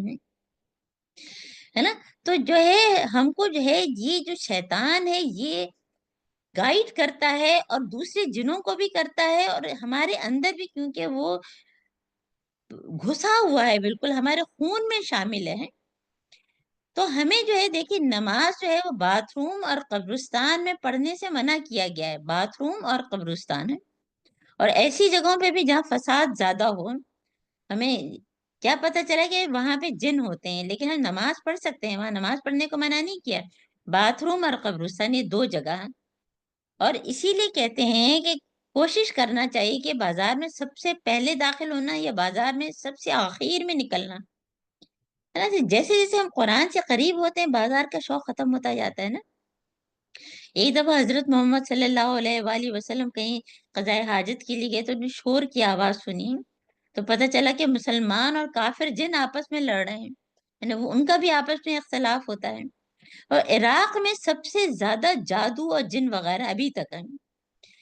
ہے نا. تو جو ہے ہم کو جو ہے یہ جو شیطان ہے یہ گائیڈ کرتا ہے، اور دوسرے جنوں کو بھی کرتا ہے، اور ہمارے اندر بھی، کیونکہ وہ گھسا ہوا ہے، بالکل ہمارے خون میں شامل ہے. تو ہمیں جو ہے دیکھیے نماز جو ہے وہ باتھ روم اور قبرستان میں پڑھنے سے منع کیا گیا ہے. باتھ روم اور قبرستان ہے، اور ایسی جگہوں پہ بھی جہاں فساد زیادہ ہو. ہمیں کیا پتہ چلا کہ وہاں پہ جن ہوتے ہیں، لیکن ہم نماز پڑھ سکتے ہیں، وہاں نماز پڑھنے کو منع نہیں کیا. باتھ روم اور قبرستان یہ دو جگہ ہیں. اور اسی لیے کہتے ہیں کہ کوشش کرنا چاہیے کہ بازار میں سب سے پہلے داخل ہونا یا بازار میں سب سے آخر میں نکلنا، ہے نا. جیسے جیسے ہم قرآن سے قریب ہوتے ہیں بازار کا شوق ختم ہوتا جاتا ہے نا. ایک دفعہ حضرت محمد صلی اللہ علیہ وآلہ وسلم کہیں قضاء حاجت کے لیے گئے، تو انہیں شور کی آواز سنی، تو پتہ چلا کہ مسلمان اور کافر جن آپس میں لڑ رہے ہیں، یعنی وہ ان کا بھی آپس میں اختلاف ہوتا ہے. اور عراق میں سب سے زیادہ جادو اور جن وغیرہ ابھی تک ہیں.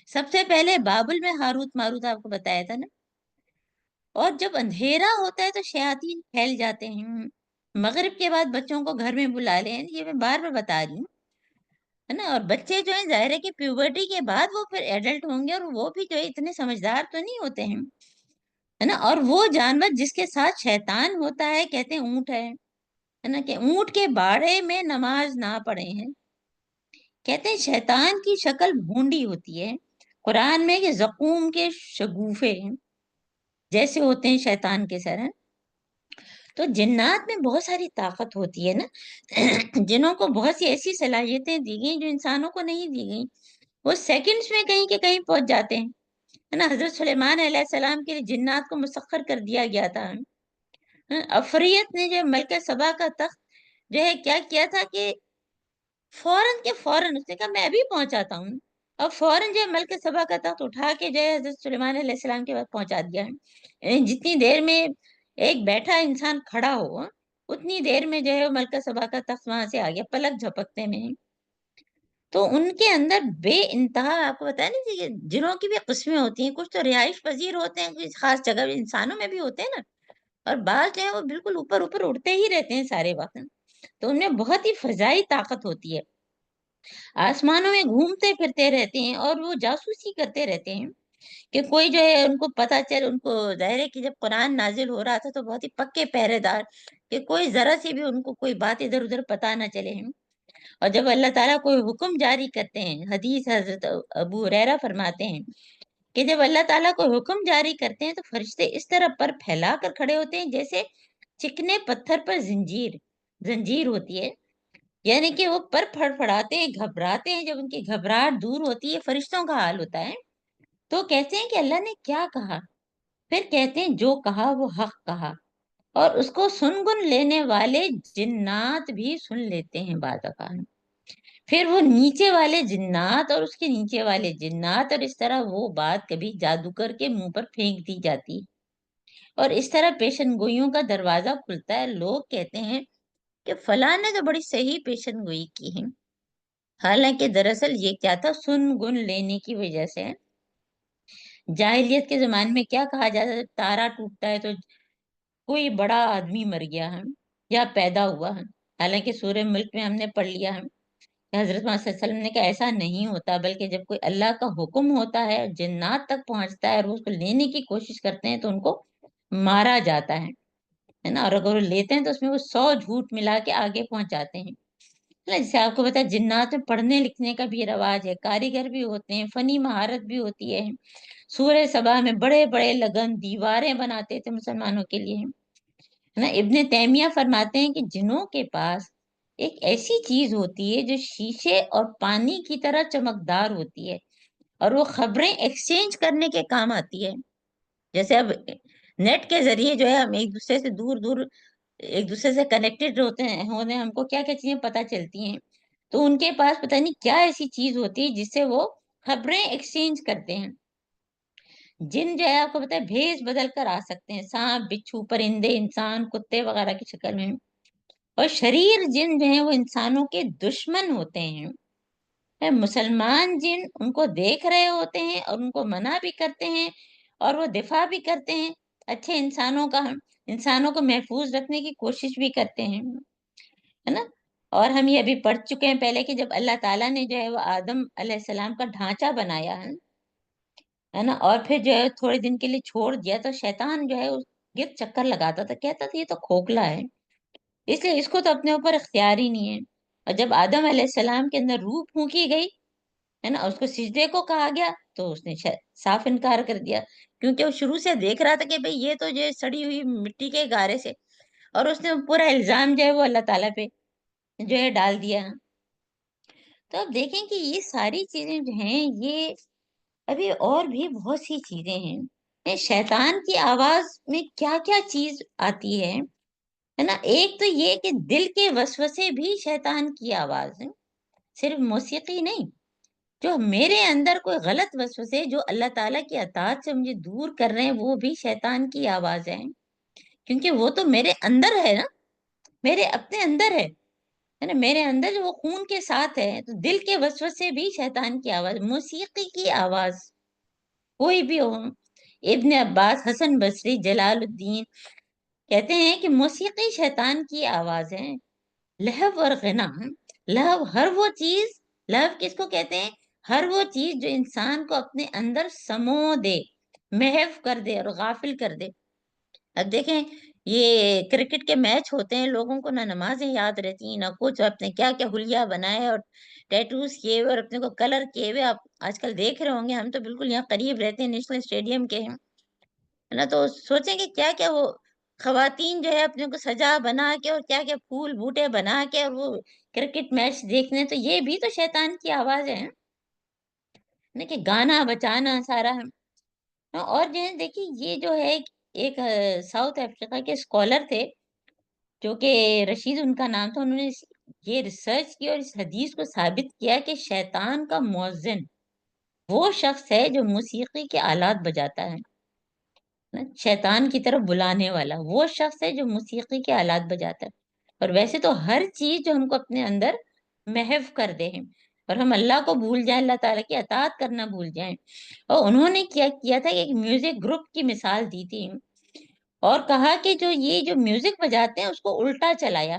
سب سے پہلے بابل میں ہاروت ماروت آپ کو بتایا تھا نا. اور جب اندھیرا ہوتا ہے تو شیاطین پھیل جاتے ہیں. مغرب کے بعد بچوں کو گھر میں بلا لیں، یہ میں بار بار بتا رہی ہوں، ہے نا. اور بچے جو ہیں ظاہر ہے کہ پیوبرٹی کے بعد وہ پھر ایڈلٹ ہوں گے، اور وہ بھی جو ہے اتنے سمجھدار تو نہیں ہوتے ہیں، ہے نا. اور وہ جانور جس کے ساتھ شیطان ہوتا ہے کہتے ہیں اونٹ ہے نا، کہ اونٹ کے باڑے میں نماز نہ پڑھے ہیں. کہتے ہیں شیطان کی شکل بھونڈی ہوتی ہے. قرآن میں کہ زقوم کے شگوفے ہیں جیسے ہوتے ہیں شیطان کے سر ہیں. تو جنات میں بہت ساری طاقت ہوتی ہے نا. جنوں کو بہت سی ایسی صلاحیتیں دی گئی جو انسانوں کو نہیں دی گئی. وہ سیکنڈز میں کہیں کہ کہیں پہنچ جاتے ہیں، ہے نا. حضرت سلیمان علیہ السلام کے لیے جنات کو مسخر کر دیا گیا تھا. افریت نے جو ملکہ سبا کا تخت جو ہے کیا کیا تھا کہ فوراً کے فوراً اس نے کہا میں بھی پہنچاتا ہوں، اور فوراً جو ہے ملکہ سبا کا تخت اٹھا کے جو ہے حضرت سلیمان علیہ السلام کے پاس پہنچا دیا ہے. یعنی جتنی دیر میں ایک بیٹھا انسان کھڑا ہو، اتنی دیر میں جو ہے ملکہ سبا کا تخت وہاں سے آ گیا پلک جھپکتے میں. تو ان کے اندر بے انتہا، آپ کو بتایا نا کہ جنوں کی بھی قسمیں ہوتی ہیں. کچھ تو رہائش پذیر ہوتے ہیں، کچھ خاص جگہ انسانوں میں بھی ہوتے ہیں نا، اور بعض جو ہے وہ بالکل اوپر اوپر اڑتے ہی رہتے ہیں سارے وقت. تو ان میں بہت ہی فضائی طاقت ہوتی ہے، آسمانوں میں گھومتے پھرتے رہتے ہیں، اور وہ جاسوسی کرتے رہتے ہیں کہ کوئی جو ہے ان کو پتہ چل. ان کو ظاہر ہے کہ جب قرآن نازل ہو رہا تھا تو بہت ہی پکے پہرے دار کہ کوئی ذرا سی بھی ان کو کوئی بات ادھر ادھر پتہ نہ چلے. اور جب اللہ تعالیٰ کوئی حکم جاری کرتے ہیں، حدیث حضرت ابو ہریرہ فرماتے ہیں کہ جب اللہ تعالیٰ کوئی حکم جاری کرتے ہیں تو فرشتے اس طرح پر پھیلا کر کھڑے ہوتے ہیں جیسے چکنے پتھر پر زنجیر ہوتی ہے. یعنی کہ وہ پر پھڑاتے ہیں، گھبراتے ہیں. جب ان کی گھبراہٹ دور ہوتی ہے، فرشتوں کا حال ہوتا ہے، تو کہتے ہیں کہ اللہ نے کیا کہا. پھر کہتے ہیں جو کہا وہ حق کہا. اور اس کو سن گن لینے والے جنات بھی سن لیتے ہیں بعض اوقات. پھر وہ نیچے والے جنات اور اس کے نیچے والے جنات، اور اس طرح وہ بات کبھی جادوگر کے منہ پر پھینک دی جاتی، اور اس طرح پیشن گوئیوں کا دروازہ کھلتا ہے. لوگ کہتے ہیں کہ فلاں نے تو بڑی صحیح پیشن گوئی کی ہے، حالانکہ دراصل یہ کیا تھا، سن گن لینے کی وجہ سے. جاہلیت کے زمانے میں کیا کہا جاتا ہے، تارا ٹوٹتا ہے تو کوئی بڑا آدمی مر گیا ہے یا پیدا ہوا ہے. حالانکہ سورہ ملک میں ہم نے پڑھ لیا ہے کہ حضرت محمد صلی اللہ علیہ وسلم نے کہا ایسا نہیں ہوتا، بلکہ جب کوئی اللہ کا حکم ہوتا ہے جنات تک پہنچتا ہے اور وہ اس کو لینے کی کوشش کرتے ہیں تو ان کو مارا جاتا ہے نا. اور اگر وہ لیتے ہیں تو اس میں وہ 100 جھوٹ ملا کے آگے پہنچاتے ہیں. جیسے آپ کو پتا ہے جنات میں پڑھنے لکھنے کا بھی رواج ہے، کاریگر بھی ہوتے ہیں، فنی مہارت بھی ہوتی ہے. سورہ سبا میں بڑے بڑے لگن دیواریں بناتے تھے مسلمانوں کے لیے، ہے نا. ابن تیمیہ فرماتے ہیں کہ جنوں کے پاس ایک ایسی چیز ہوتی ہے جو شیشے اور پانی کی طرح چمکدار ہوتی ہے، اور وہ خبریں ایکسچینج کرنے کے کام آتی ہے. جیسے اب نیٹ کے ذریعے جو ہے ہم ایک دوسرے سے دور دور ایک دوسرے سے کنیکٹڈ ہونے ہم کو کیا کیا چیزیں پتہ چلتی ہیں. تو ان کے پاس پتہ نہیں کیا ایسی چیز ہوتی ہے جس سے وہ خبریں ایکسچینج کرتے ہیں. جن جو ہے آپ کو پتہ ہے بھیس بدل کر آ سکتے ہیں، سانپ، بچھو، پرندے، انسان، کتے وغیرہ کی شکل میں. اور شریر جن جو ہیں وہ انسانوں کے دشمن ہوتے ہیں. مسلمان جن ان کو دیکھ رہے ہوتے ہیں اور ان کو منع بھی کرتے ہیں اور وہ دفاع بھی کرتے ہیں اچھے انسانوں کا، انسانوں کو محفوظ رکھنے کی کوشش بھی کرتے ہیں، ہے نا. اور ہم یہ ابھی پڑھ چکے ہیں پہلے کہ جب اللہ تعالیٰ نے جو ہے وہ آدم علیہ السلام کا ڈھانچہ بنایا ہے نا، اور پھر جو ہے تھوڑے دن کے لیے چھوڑ دیا تو شیطان جو ہے اس گرد چکر لگاتا تھا، کہتا تھا یہ تو کھوکھلا ہے، اس لیے اس کو تو اپنے اوپر اختیار ہی نہیں ہے. اور جب آدم علیہ السلام کے اندر روح پھونکی گئی ہے نا، اس کو سجدے کو کہا گیا تو اس نے صاف انکار کر دیا، کیونکہ وہ شروع سے دیکھ رہا تھا کہ بھئی یہ تو جو ہے سڑی ہوئی مٹی کے گارے سے، اور اس نے پورا الزام جو ہے وہ اللہ تعالیٰ پہ جو ہے ڈال دیا. تو اب دیکھیں کہ یہ ساری چیزیں جو ہیں یہ ابھی اور بھی بہت سی چیزیں ہیں. شیطان کی آواز میں کیا کیا چیز آتی ہے نا. ایک تو یہ کہ دل کے وسوسے بھی شیطان کی آواز ہے، صرف موسیقی نہیں. جو میرے اندر کوئی غلط وسوسے جو اللہ تعالیٰ کی اطاعت سے مجھے دور کر رہے ہیں وہ بھی شیطان کی آواز ہے، کیونکہ وہ تو میرے اندر ہے نا، میرے اپنے اندر ہے نا، میرے اندر جو وہ خون کے ساتھ ہے. تو دل کے وسوسے بھی شیطان کی آواز، موسیقی کی آواز کوئی بھی ہو. ابن عباس، حسن بصری، جلال الدین کہتے ہیں کہ موسیقی شیطان کی آواز ہے. لہو اور غنا، لہو ہر وہ چیز، لہو کس کو کہتے ہیں؟ ہر وہ چیز جو انسان کو اپنے اندر سمو دے، محو کر دے اور غافل کر دے. اب دیکھیں یہ کرکٹ کے میچ ہوتے ہیں، لوگوں کو نہ نمازیں یاد رہتی ہیں نہ کچھ، اپنے کیا کیا حلیہ بنائے اور ٹیٹوز کیے ہوئے اور اپنے کو کلر کیے ہوئے. آپ آج کل دیکھ رہے ہوں گے، ہم تو بالکل یہاں قریب رہتے ہیں، نیشنل اسٹیڈیم کے ہیں، ہے نا. تو سوچیں کہ کیا کیا وہ خواتین جو ہے اپنے کو سجا بنا کے اور کیا کیا پھول بوٹے بنا کے اور وہ کرکٹ میچ دیکھنے. تو یہ بھی تو شیطان کی آواز ہے نا، کہ گانا بچانا سارا ہے. اور جو ہے دیکھیے یہ جو ہے ایک ساؤتھ افریقہ کے اسکالر تھے جو کہ رشید ان کا نام تھا، انہوں نے یہ ریسرچ کی اور اس حدیث کو ثابت کیا کہ شیطان کا مؤذن وہ شخص ہے جو موسیقی کے آلات بجاتا ہے. شیطان کی طرف بلانے والا وہ شخص ہے جو موسیقی کے آلات بجاتا ہے. اور ویسے تو ہر چیز جو ہم کو اپنے اندر محو کر دے ہیں اور ہم اللہ کو بھول جائیں، اللہ تعالیٰ کی اطاعت کرنا بھول جائیں. اور انہوں نے کیا کیا تھا کہ ایک میوزک گروپ کی مثال دی تھی اور کہا کہ جو یہ جو میوزک بجاتے ہیں اس کو الٹا چلایا.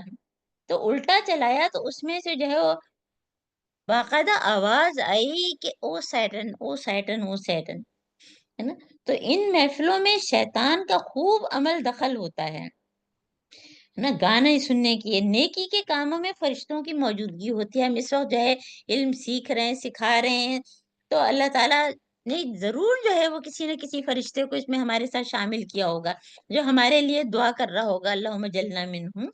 تو الٹا چلایا تو اس میں سے جو ہے وہ باقاعدہ آواز آئی کہ او سیٹن، او سیٹن، او سیٹن، ہے نا. تو ان محفلوں میں شیطان کا خوب عمل دخل ہوتا ہے نا. گانے سننے کی، نیکی کے کاموں میں فرشتوں کی موجودگی ہوتی ہے. ہم اس وقت جو ہے علم سیکھ رہے ہیں، سکھا رہے ہیں، تو اللہ تعالیٰ نے ضرور جو ہے وہ کسی نہ کسی فرشتے کو اس میں ہمارے ساتھ شامل کیا ہوگا جو ہمارے لیے دعا کر رہا ہوگا، اللہم جلنا منہم.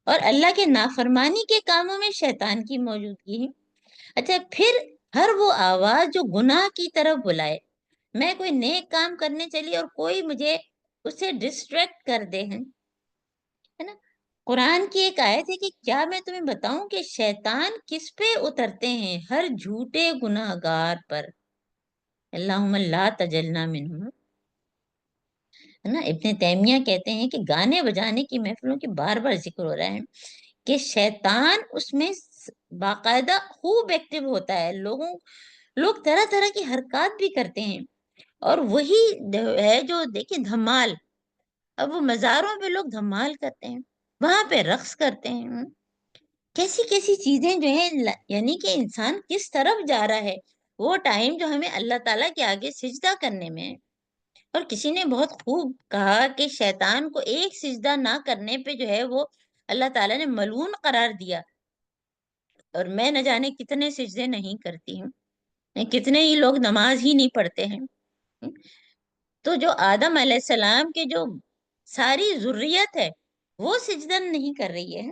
اور اللہ کے نافرمانی کے کاموں میں شیطان کی موجودگی ہے. اچھا، پھر ہر وہ آواز جو گناہ کی طرف بلائے، میں کوئی نیک کام کرنے چلی اور کوئی مجھے اس سے ڈسٹریکٹ کر دے ہے نا. قرآن کی ایک آیت ہے کہ کیا میں تمہیں بتاؤں کہ شیطان کس پہ اترتے ہیں؟ ہر جھوٹے گناہ گار پر. اللہم لا تجلنا منہم، ہے نا. ابن تیمیہ کہتے ہیں کہ گانے بجانے کی محفلوں کی بار بار ذکر ہو رہا ہے کہ شیطان اس میں باقاعدہ خوب ایکٹیو ہوتا ہے. لوگ طرح طرح کی حرکات بھی کرتے ہیں اور وہی ہے جو دیکھیں دھمال. اب وہ مزاروں پہ لوگ دھمال کرتے ہیں، وہاں پہ رقص کرتے ہیں. کیسی کیسی چیزیں جو ہیں، یعنی کہ انسان کس طرف جا رہا ہے. وہ ٹائم جو ہمیں اللہ تعالیٰ کے آگے سجدہ کرنے میں ہے. اور کسی نے بہت خوب کہا کہ شیطان کو ایک سجدہ نہ کرنے پہ جو ہے وہ اللہ تعالیٰ نے ملعون قرار دیا. اور میں نہ جانے کتنے سجدے نہیں کرتی ہوں، کتنے ہی لوگ نماز ہی نہیں پڑھتے ہیں. تو جو آدم علیہ السلام کے جو ساری ذریت ہے وہ سجدہ نہیں کر رہی ہے.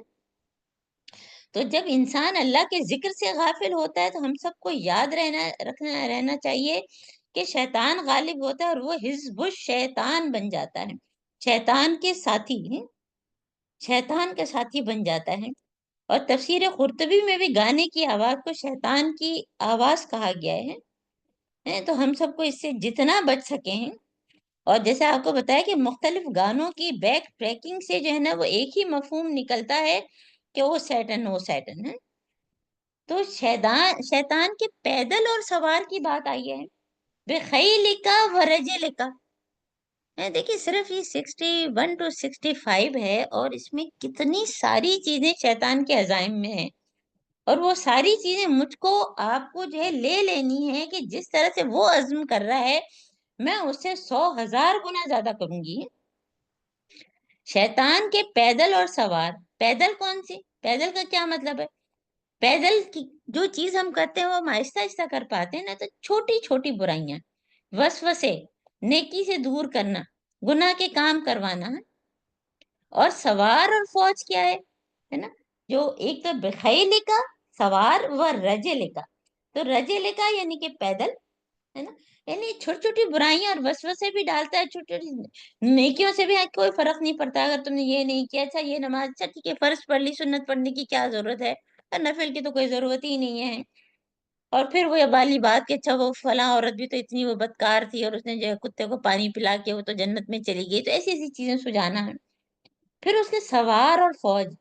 تو جب انسان اللہ کے ذکر سے غافل ہوتا ہے تو ہم سب کو یاد رہنا چاہیے کہ شیطان غالب ہوتا ہے اور وہ حزب الشیطان بن جاتا ہے، شیطان کے ساتھی ہیں، شیطان کا ساتھی بن جاتا ہے۔ اور تفسیر قرطبی میں بھی گانے کی آواز کو شیطان کی آواز کہا گیا ہے، تو ہم سب کو اس سے جتنا بچ سکے ہیں۔ اور جیسے آپ کو بتایا کہ مختلف گانوں کی بیک ٹریکنگ سے جو ہے نا وہ ایک ہی مفہوم نکلتا ہے کہ وہ سیٹن ہے۔ تو شیطان کے پیدل اور سوار کی بات آئی ہے، بخیلکا ورجلکا، دیکھیے صرف یہ 61 to 65 ہے اور اس میں کتنی ساری چیزیں شیطان کے عزائم میں ہیں، اور وہ ساری چیزیں مجھ کو آپ کو جو ہے لے لینی ہے کہ جس طرح سے وہ عزم کر رہا ہے میں اس سے 100,000 گنا زیادہ کروں گی۔ شیطان کے پیدل اور سوار، پیدل کون سی؟ پیدل کا کیا مطلب ہے؟ پیدل کی جو چیز ہم کرتے ہیں وہ ہم آہستہ آہستہ کر پاتے ہیں نا، تو چھوٹی چھوٹی برائیاں، وسوسے، نیکی سے دور کرنا، گناہ کے کام کروانا۔ اور سوار اور فوج کیا ہے نا، جو ایک تو بخیل کا سوار و رجل کا، تو رجل کا یعنی کہ پیدل ہے نا، یعنی چھوٹی چھوٹی برائیاں اور وسوسے بھی ڈالتا ہے، چھوٹی چھوٹی نیکیوں سے بھی کوئی فرق نہیں پڑتا۔ اگر تم نے یہ نہیں کیا، اچھا یہ نماز، اچھا ٹھیک ہے فرض پڑھ لی، سنت پڑھنے کی کیا ضرورت ہے، نفل کی تو کوئی ضرورت ہی نہیں ہے۔ اور پھر وہ والی بات کہ اچھا وہ فلاں عورت بھی تو اتنی وہ بدکار تھی اور اس نے جو ہے کتے کو پانی پلا کے وہ تو جنت میں چلی گئی، تو ایسی ایسی چیزیں سجانا ہے۔ پھر اس کے سوار اور فوج،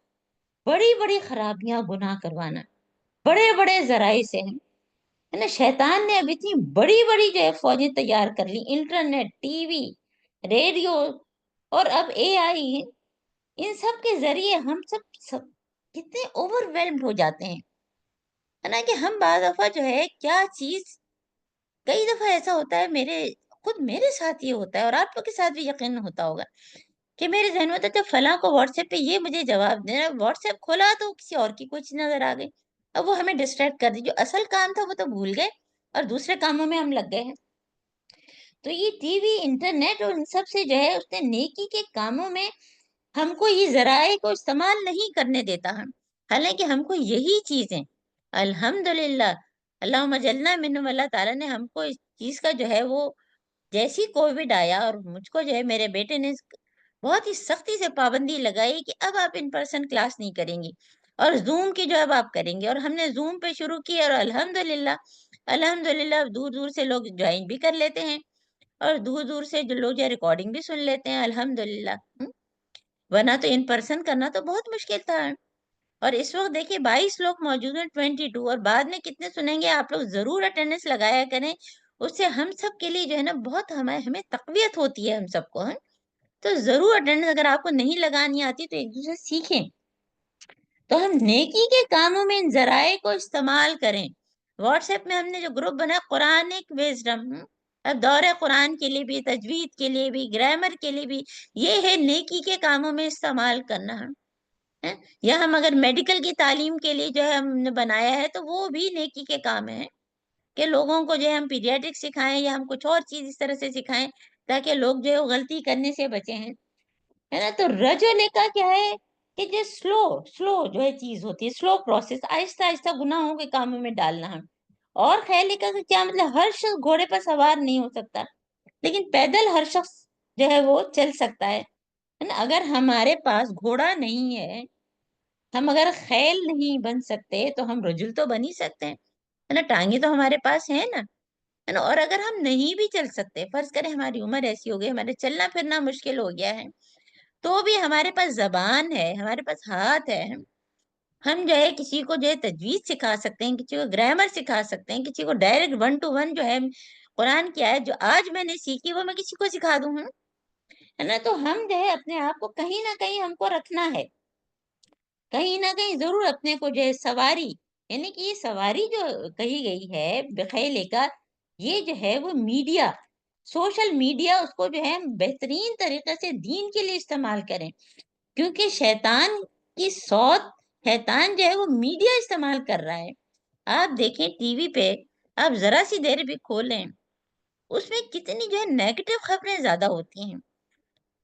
بڑی بڑی خرابیاں گناہ کروانا، بڑے بڑے ذرائع سے ہیں، ہے نا۔ شیطان نے اب اتنی بڑی بڑی جو ہے فوجیں تیار کر لی، انٹرنیٹ، ٹی وی، ریڈیو اور اب اے آئی، ان سب کے ذریعے ہم سب کتنے اوور ویلمڈ ہو جاتے ہیں، ہے نا، کہ ہم بعض دفعہ جو ہے کیا چیز، کئی دفعہ ایسا ہوتا ہے، خود میرے ساتھ یہ ہوتا ہے اور آپ لوگ کے ساتھ بھی یقین ہوتا ہوگا کہ میرے ذہن میں ہوتا ہے فلاں کو واٹس ایپ پہ یہ مجھے جواب دینا، واٹس ایپ کھولا تو کسی اور کی کچھ نظر آ گئی، اب وہ ہمیں ڈسٹریکٹ کر دی، جو اصل کام تھا وہ تو بھول گئے اور دوسرے کاموں میں ہم لگ گئے ہیں۔ تو یہ ٹی وی، انٹرنیٹ اور ان سب سے جو ہے اس نے نیکی کے کاموں میں ہم کو یہ ذرائع کو استعمال نہیں کرنے دیتا ہے، حالانکہ ہم کو یہی چیزیں الحمدللہ اللہم اجلنا منہم، اللہ تعالیٰ نے ہم کو اس چیز کا جو ہے وہ، جیسی کووڈ آیا اور مجھ کو جو ہے میرے بیٹے نے بہت ہی سختی سے پابندی لگائی کہ اب آپ ان پرسن کلاس نہیں کریں گی اور زوم کی جو اب آپ کریں گے، اور ہم نے زوم پہ شروع کی اور الحمدللہ اب دور دور سے لوگ جوائن بھی کر لیتے ہیں اور دور دور سے جو لوگ جو ریکارڈنگ بھی سن لیتے ہیں الحمدللہ، ورنہ تو ان پرسن کرنا تو بہت مشکل تھا۔ اور اس وقت دیکھیے 22 لوگ موجود ہیں، 22، اور بعد میں کتنے سنیں گے، آپ لوگ ضرور اٹینڈنس لگایا کریں، اس سے ہم سب کے لیے جو ہے نا بہت ہمیں تقویت ہوتی ہے ہم سب کو، ہے تو ضرور اٹینڈنس، اگر آپ کو نہیں لگانی آتی تو ایک دوسرے سیکھیں، تو ہم نیکی کے کاموں میں ان ذرائع کو استعمال کریں۔ واٹس ایپ میں ہم نے جو گروپ بنا قرآنک وزڈم، اب دور قرآن کے لیے بھی، تجوید کے لیے بھی، گرامر کے لیے بھی، یہ ہے نیکی کے کاموں میں استعمال کرنا ہے۔ یا ہم اگر میڈیکل کی تعلیم کے لیے جو ہے ہم نے بنایا ہے تو وہ بھی نیکی کے کام ہے کہ لوگوں کو جو ہے ہم پیڈیاٹک سکھائیں یا ہم کچھ اور چیز اس طرح سے سکھائیں تاکہ لوگ جو ہے وہ غلطی کرنے سے بچے ہیں، ہے نا۔ تو رجل کا کیا ہے کہ جو سلو جو ہے چیز ہوتی ہے، سلو پروسیس، آہستہ آہستہ گناہوں کے کاموں میں ڈالنا ہے۔ اور خیال کا کیا مطلب، ہر شخص گھوڑے پر سوار نہیں ہو سکتا، لیکن پیدل ہر شخص جو ہے وہ چل سکتا ہے نا۔ اگر ہمارے پاس گھوڑا نہیں ہے، ہم اگر خیل نہیں بن سکتے تو ہم رجل تو بن ہی سکتے ہیں، ہے نا، ٹانگیں تو ہمارے پاس ہیں نا، ہے نا۔ اور اگر ہم نہیں بھی چل سکتے، فرض کریں ہماری عمر ایسی ہو گئی، ہمارے چلنا پھرنا مشکل ہو گیا ہے، تو بھی ہمارے پاس زبان ہے، ہمارے پاس ہاتھ ہے، ہم جو ہے کسی کو جو ہے تجوید سکھا سکتے ہیں، کسی کو گرامر سکھا سکتے ہیں، کسی کو ڈائریکٹ 1 to 1 جو ہے قرآن کی آیت جو آج میں نے سیکھی وہ میں کسی کو سکھا دوں، ہے نا۔ تو ہم جو ہے اپنے آپ کو کہیں نہ کہیں ہم کو رکھنا ہے، کہیں نہ کہیں ضرور اپنے کو جو ہے سواری، یعنی کہ یہ سواری جو کہی گئی ہے بخیل کا، یہ جو ہے وہ میڈیا، سوشل میڈیا، اس کو جو ہے ہم بہترین طریقے سے دین کے لیے استعمال کریں، کیونکہ شیطان کی صوت، شیطان جو ہے وہ میڈیا استعمال کر رہا ہے۔ آپ دیکھیں ٹی وی پہ، آپ ذرا سی دیر بھی کھولیں، اس میں کتنی جو ہے نیگیٹو خبریں زیادہ ہوتی ہیں،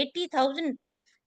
80,000,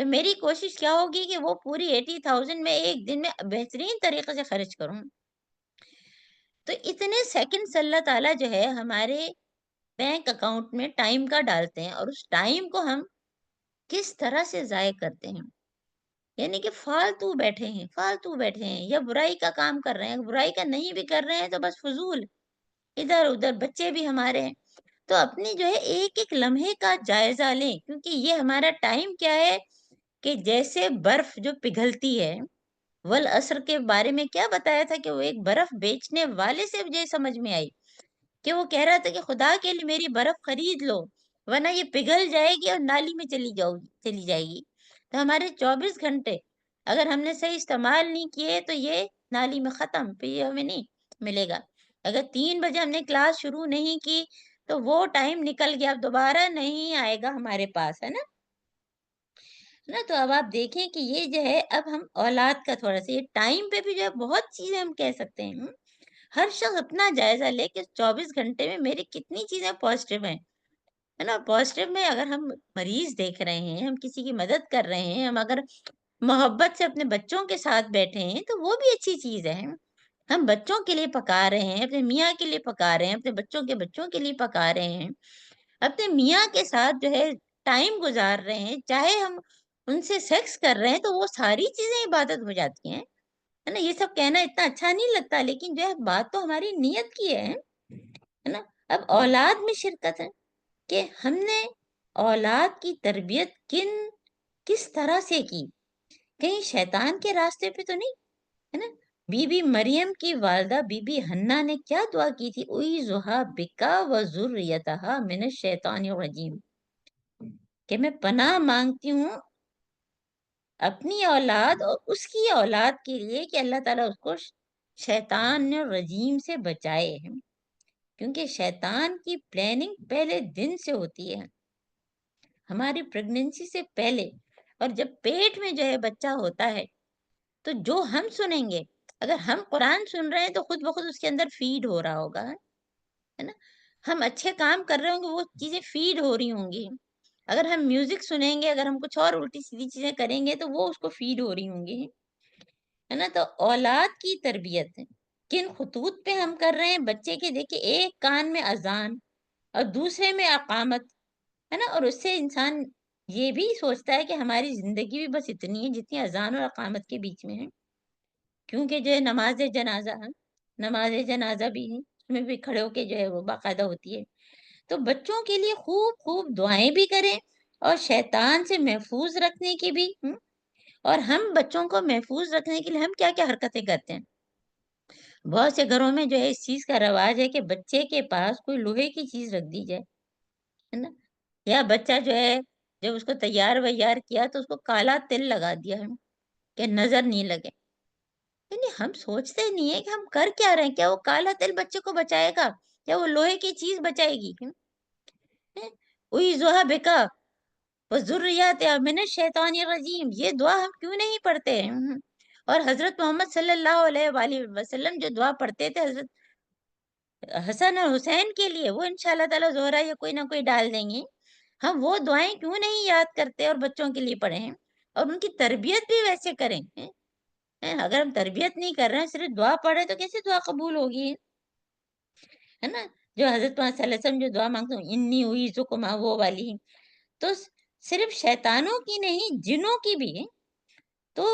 تو میری کوشش کیا ہوگی کہ وہ پوری 80,000 میں ایک دن میں بہترین طریقے سے خرچ کروں۔ تو اتنے سیکنڈز اللہ تعالیٰ جو ہے ہمارے بینک اکاؤنٹ میں ٹائم کا ڈالتے ہیں، اور اس ٹائم کو ہم کس طرح سے ضائع کرتے ہیں، یعنی کہ فالتو بیٹھے ہیں یا برائی کا کام کر رہے ہیں، برائی کا نہیں بھی کر رہے ہیں تو بس فضول ادھر ادھر، بچے بھی ہمارے ہیں۔ تو اپنی جو ہے ایک ایک لمحے کا جائزہ لیں، کیونکہ یہ ہمارا ٹائم کیا ہے کہ جیسے برف جو پگھلتی ہے، والعصر کے بارے میں کیا بتایا تھا کہ وہ ایک برف بیچنے والے سے مجھے سمجھ میں آئی کہ وہ کہہ رہا تھا کہ خدا کے لیے میری برف خرید لو، ورنہ یہ پگھل جائے گی اور نالی میں چلی جائے گی۔ تو ہمارے 24 گھنٹے اگر ہم نے صحیح استعمال نہیں کیے تو یہ نالی میں ختم، پھر یہ ہمیں نہیں ملے گا۔ اگر 3 بجے ہم نے کلاس شروع نہیں کی تو وہ ٹائم نکل گیا، اب دوبارہ نہیں آئے گا ہمارے پاس، ہے نا؟ تو اب آپ دیکھیں کہ یہ جو ہے اب ہم اولاد کا تھوڑا سا یہ ٹائم پہ بھی جو ہے بہت چیزیں ہم کہہ سکتے ہیں۔ ہر شخص اپنا جائزہ لے کہ 24 گھنٹے میں میری کتنی چیزیں پازیٹیو ہیں، ہے نا؟ پازیٹیو میں اگر ہم مریض دیکھ رہے ہیں، ہم کسی کی مدد کر رہے ہیں، ہم اگر محبت سے اپنے بچوں کے ساتھ بیٹھے ہیں تو وہ بھی اچھی چیز ہے۔ ہم بچوں کے لیے پکا رہے ہیں، اپنے میاں کے لیے پکا رہے ہیں، اپنے بچوں کے بچوں کے لیے پکا رہے ہیں، اپنے میاں کے ساتھ جو ہے ٹائم گزار رہے ہیں، چاہے ہم ان سے سیکس کر رہے ہیں تو وہ ساری چیزیں عبادت ہو جاتی ہیں، ہے نا؟ یہ سب کہنا اتنا اچھا نہیں لگتا، لیکن جو ہے بات تو ہماری نیت کی ہے نا؟ اب اولاد میں شرکت ہے کہ ہم نے اولاد کی تربیت کس طرح سے کی، کہیں شیطان کے راستے پہ تو نہیں، ہے نا؟ بی بی مریم کی والدہ بی بی حنا نے کیا دعا کی تھی؟ اعوذھا بکا وذریتھا من الشیطان الرجیم، کہ میں پناہ مانگتی ہوں اپنی اولاد اور اس کی اولاد کے لیے کہ اللہ تعالیٰ اس کو شیطان الرجیم سے بچائے، کیونکہ شیطان کی پلاننگ پہلے دن سے ہوتی ہے، ہماری پریگنینسی سے پہلے، اور جب پیٹ میں جو ہے بچہ ہوتا ہے تو جو ہم سنیں گے، اگر ہم قرآن سن رہے ہیں تو خود بخود اس کے اندر فیڈ ہو رہا ہوگا، ہے نا؟ ہم اچھے کام کر رہے ہوں گے، وہ چیزیں فیڈ ہو رہی ہوں گی۔ اگر ہم میوزک سنیں گے، اگر ہم کچھ اور الٹی سیدھی چیزیں کریں گے تو وہ اس کو فیڈ ہو رہی ہوں گی، ہے نا؟ تو اولاد کی تربیت کن خطوط پہ ہم کر رہے ہیں؟ بچے کے دیکھیں ایک کان میں اذان اور دوسرے میں اقامت، ہے نا؟ اور اس سے انسان یہ بھی سوچتا ہے کہ ہماری زندگی بھی بس اتنی ہے جتنی اذان اور اقامت کے بیچ میں ہے، کیونکہ جو ہے نماز جنازہ بھی ہے، اس میں بھی کھڑے ہو کے جو ہے وہ باقاعدہ ہوتی ہے۔ تو بچوں کے لیے خوب خوب دعائیں بھی کریں اور شیطان سے محفوظ رکھنے کی بھی، اور ہم بچوں کو محفوظ رکھنے کے لیے ہم کیا کیا حرکتیں کرتے ہیں؟ بہت سے گھروں میں جو ہے اس چیز کا رواج ہے کہ بچے کے پاس کوئی لوہے کی چیز رکھ دی جائے، ہے نا؟ یا بچہ جو ہے جب اس کو تیار ویار کیا تو اس کو کالا تل لگا دیا ہے کہ نظر نہیں لگے، یعنی ہم سوچتے نہیں ہیں کہ ہم کر کیا رہے ہیں، کیا وہ کالا تل بچے کو بچائے گا، کیا وہ لوہے کی چیز بچائے گی؟ اعوذ بک وذریتھا من الشیطان الرجیم، یہ دعا ہم کیوں نہیں پڑھتے ہیں؟ اور حضرت محمد صلی اللہ علیہ وآلہ وسلم جو دعا پڑھتے تھے حضرت حسن اور حسین کے لیے، وہ انشاءاللہ تعالیٰ زہرا یا کوئی نہ کوئی ڈال دیں گے، ہم وہ دعائیں کیوں نہیں یاد کرتے اور بچوں کے لیے پڑھیں اور ان کی تربیت بھی ویسے کریں؟ اگر ہم تربیت نہیں کر رہے ہیں، صرف دعا پڑھیں تو کیسے دعا قبول ہوگی؟ ہے نا؟ جو حضرت محمد صلی اللہ علیہ وسلم جو دعا مانگتے ہیں انی اعیذکما، وہ والی، تو صرف شیطانوں کی نہیں، جنوں کی بھی، تو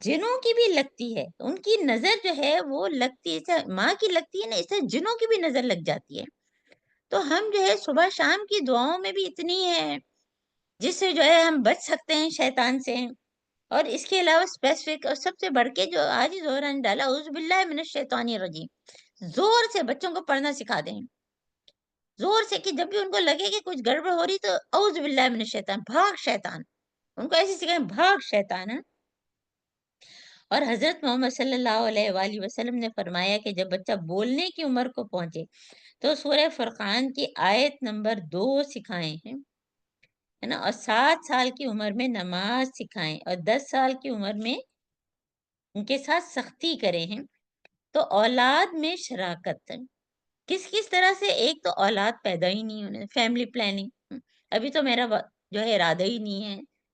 جنوں کی بھی لگتی ہے، ان کی نظر جو ہے وہ لگتی ہے، ماں کی لگتی ہے نا، اس سے جنوں کی بھی نظر لگ جاتی ہے۔ تو ہم جو ہے صبح شام کی دعاؤں میں بھی اتنی ہے جس سے جو ہے ہم بچ سکتے ہیں شیطان سے، اور اس کے علاوہ اسپیسیفک اور سب سے بڑھ کے جو آج ہی زہرا نے ڈالا، اعوذ باللہ من الشیطان الرجیم، زور سے بچوں کو پڑھنا سکھا دیں، زور سے، کہ جب بھی ان کو لگے کہ کچھ گڑبڑ ہو رہی تو اعوذ باللہ من الشیطان، بھاگ شیطان، ان کو ایسے سکھائیں بھاگ شیطان ہے۔ اور حضرت محمد صلی اللہ علیہ وآلہ وسلم نے فرمایا کہ جب بچہ بولنے کی عمر کو پہنچے تو سورہ فرقان کی آیت نمبر 2 سکھائیں ہیں، ہے نا؟ اور 7 سال کی عمر میں نماز سکھائیں اور 10 سال کی عمر میں ان کے ساتھ سختی کریں ہیں۔ تو اولاد میں شراکت ہے، کس طرح سے؟ ایک تو اولاد پیدا ہی نہیں ہونے، فیملی پلاننگ، ابھی تو میرا جو ہے ارادہ ہی نہیں ہے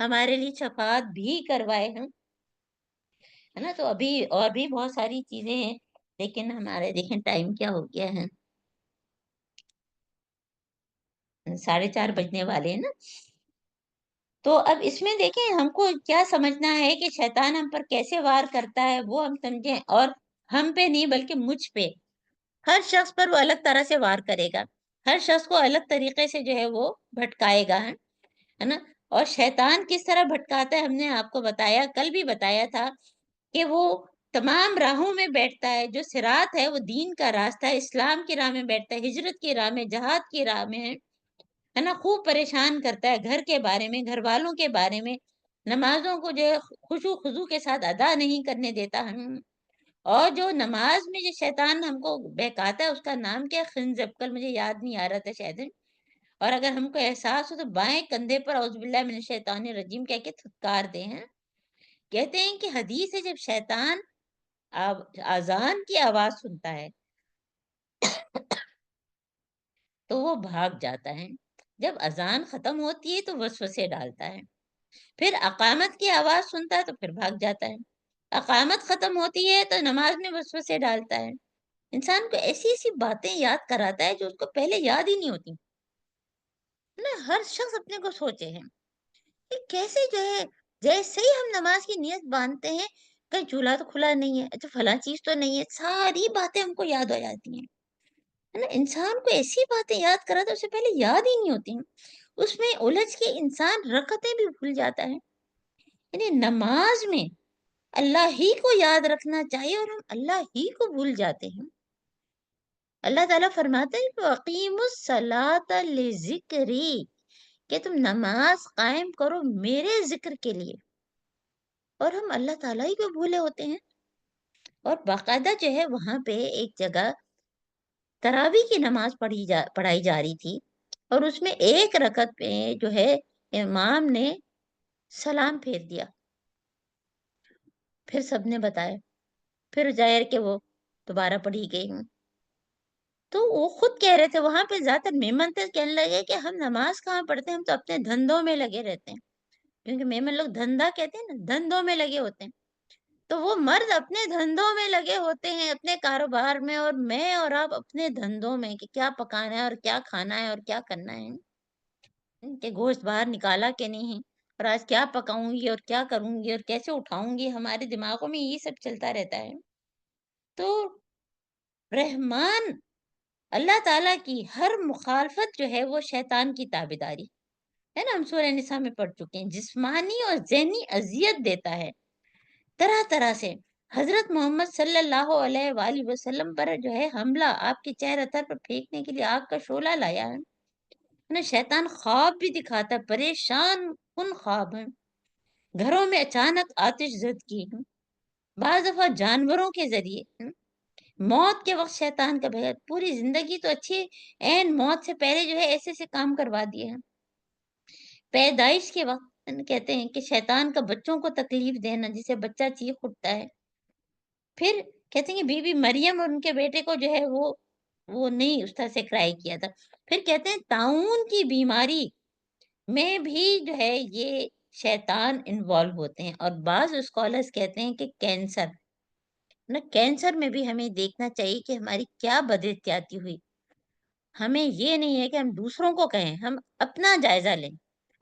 ہمارے لیے شفاعت بھی کروائے ہیں، ہے نا؟ تو ابھی اور بھی بہت ساری چیزیں ہیں، لیکن ہمارے دیکھیں ٹائم کیا ہو گیا ہے، 4:30 بجنے والے ہیں نا۔ تو اب اس میں دیکھیں ہم کو کیا سمجھنا ہے کہ شیطان ہم پر کیسے وار کرتا ہے وہ ہم سمجھیں، اور ہم پہ نہیں بلکہ مجھ پہ، ہر شخص پر وہ الگ طرح سے وار کرے گا، ہر شخص کو الگ طریقے سے جو ہے وہ بھٹکائے گا، ہے نا؟ اور شیطان کس طرح بھٹکاتا ہے ہم نے آپ کو بتایا، کل بھی بتایا تھا کہ وہ تمام راہوں میں بیٹھتا ہے، جو صراط ہے وہ دین کا راستہ ہے، اسلام کی راہ میں بیٹھتا ہے، ہجرت کی راہ میں، جہاد کی راہ میں ہے نا؟ خوب پریشان کرتا ہے گھر کے بارے میں، گھر والوں کے بارے میں، نمازوں کو جو ہے خشوع خضوع کے ساتھ ادا نہیں کرنے دیتا ہم، اور جو نماز میں جو شیطان ہم کو بہکاتا ہے اس کا نام کیا، خنزب، کل مجھے یاد نہیں آ رہا تھا شاید، اور اگر ہم کو احساس ہو تو بائیں کندھے پر اعوذ باللہ من الشیطان الرجیم کہہ کے تھتکار دیں ہیں۔ کہتے ہیں کہ حدیث ہے جب شیطان اذان کی آواز سنتا ہے تو وہ بھاگ جاتا ہے، جب اذان ختم ہوتی ہے تو وسوسے ڈالتا ہے، پھر اقامت کی آواز سنتا ہے تو پھر بھاگ جاتا ہے، اقامت ختم ہوتی ہے تو نماز میں وسوسے ڈالتا ہے، انسان کو ایسی ایسی باتیں یاد کراتا ہے جو اس کو پہلے یاد ہی نہیں ہوتی، ہے نا؟ ہر شخص اپنے کو سوچے ہے کہ کیسے جو ہے، جیسے ہی ہم نماز کی نیت باندھتے ہیں، کہیں چولہا تو کھلا نہیں ہے، اچھا فلاں چیز تو نہیں ہے، ساری باتیں ہم کو یاد ہو جاتی ہیں، ہے نا؟ انسان کو ایسی باتیں یاد کرا تو اسے پہلے یاد ہی نہیں ہوتی ہیں، اس میں الجھ کے انسان رکعتیں بھی بھول جاتا ہے، یعنی نماز میں اللہ ہی کو یاد رکھنا چاہیے اور ہم اللہ ہی کو بھول جاتے ہیں۔ اللہ تعالیٰ فرماتے ہیں کہ وَأَقِيمُوا الصَّلَاةَ لِذِكْرِي، کہ تم نماز قائم کرو میرے ذکر کے لیے، اور ہم اللہ تعالیٰ ہی کو بھولے ہوتے ہیں۔ اور باقاعدہ جو ہے وہاں پہ ایک جگہ تراویح کی نماز پڑھائی جا رہی تھی، اور اس میں ایک رکعت پہ جو ہے امام نے سلام پھیر دیا، پھر سب نے بتایا، پھر ظاہر کہ وہ دوبارہ پڑھی گئی ہوں، تو وہ خود کہہ رہے تھے وہاں پہ زیادہ تر میمن تھے، کہنے لگے کہ ہم نماز کہاں پڑھتے ہیں، ہم تو اپنے دھندوں میں لگے رہتے ہیں، کیونکہ میمن لوگ دھندا کہتے ہیں نا، دھندوں میں لگے ہوتے ہیں، تو وہ مرد اپنے دھندوں میں لگے ہوتے ہیں، اپنے کاروبار میں، اور میں اور آپ اپنے دھندوں میں کہ کیا پکانا ہے اور کیا کھانا ہے اور کیا کرنا ہے، کہ گوشت باہر نکالا کہ نہیں، اور آج کیا پکاؤں گی اور کیا کروں گی اور کیسے اٹھاؤں گی، ہمارے دماغوں میں یہ سب چلتا رہتا ہے۔ تو رحمان اللہ تعالیٰ کی ہر مخالفت جو ہے وہ شیطان کی تابعداری ہے نا، ہم سورہ نساء میں پڑھ چکے ہیں، جسمانی اور ذہنی اذیت دیتا ہے طرح طرح سے، حضرت محمد صلی اللہ علیہ وآلہ وسلم پر جو ہے حملہ، آپ کے چہرہ تر پر پھینکنے کے لیے آگ کا شعلہ لایا ہے نا، شیطان خواب بھی دکھاتا ہے، پریشان کن خواب ہے، گھروں میں اچانک آتش زدگی، بعض دفعہ جانوروں کے ذریعے، موت کے وقت شیطان کا بغیر، پوری زندگی تو اچھی، عین موت سے پہلے جو ہے ایسے ایسے کام کروا دیے ہیں، پیدائش کے وقت کہتے ہیں کہ شیطان کا بچوں کو تکلیف دینا، جسے بچہ چیخ اٹھتا ہے، پھر کہتے ہیں کہ بی بی مریم اور ان کے بیٹے کو جو ہے وہ نہیں اس طرح سے کرائی کیا تھا، پھر کہتے ہیں طاعون کی بیماری میں بھی جو ہے یہ شیطان انوالو ہوتے ہیں، اور بعض اسکالرز کہتے ہیں کہ کینسر نا، کینسر میں بھی ہمیں دیکھنا چاہیے کہ ہماری کیا بد احتیاطی ہوئی، ہمیں یہ نہیں ہے کہ ہم دوسروں کو کہیں، ہم اپنا جائزہ لیں،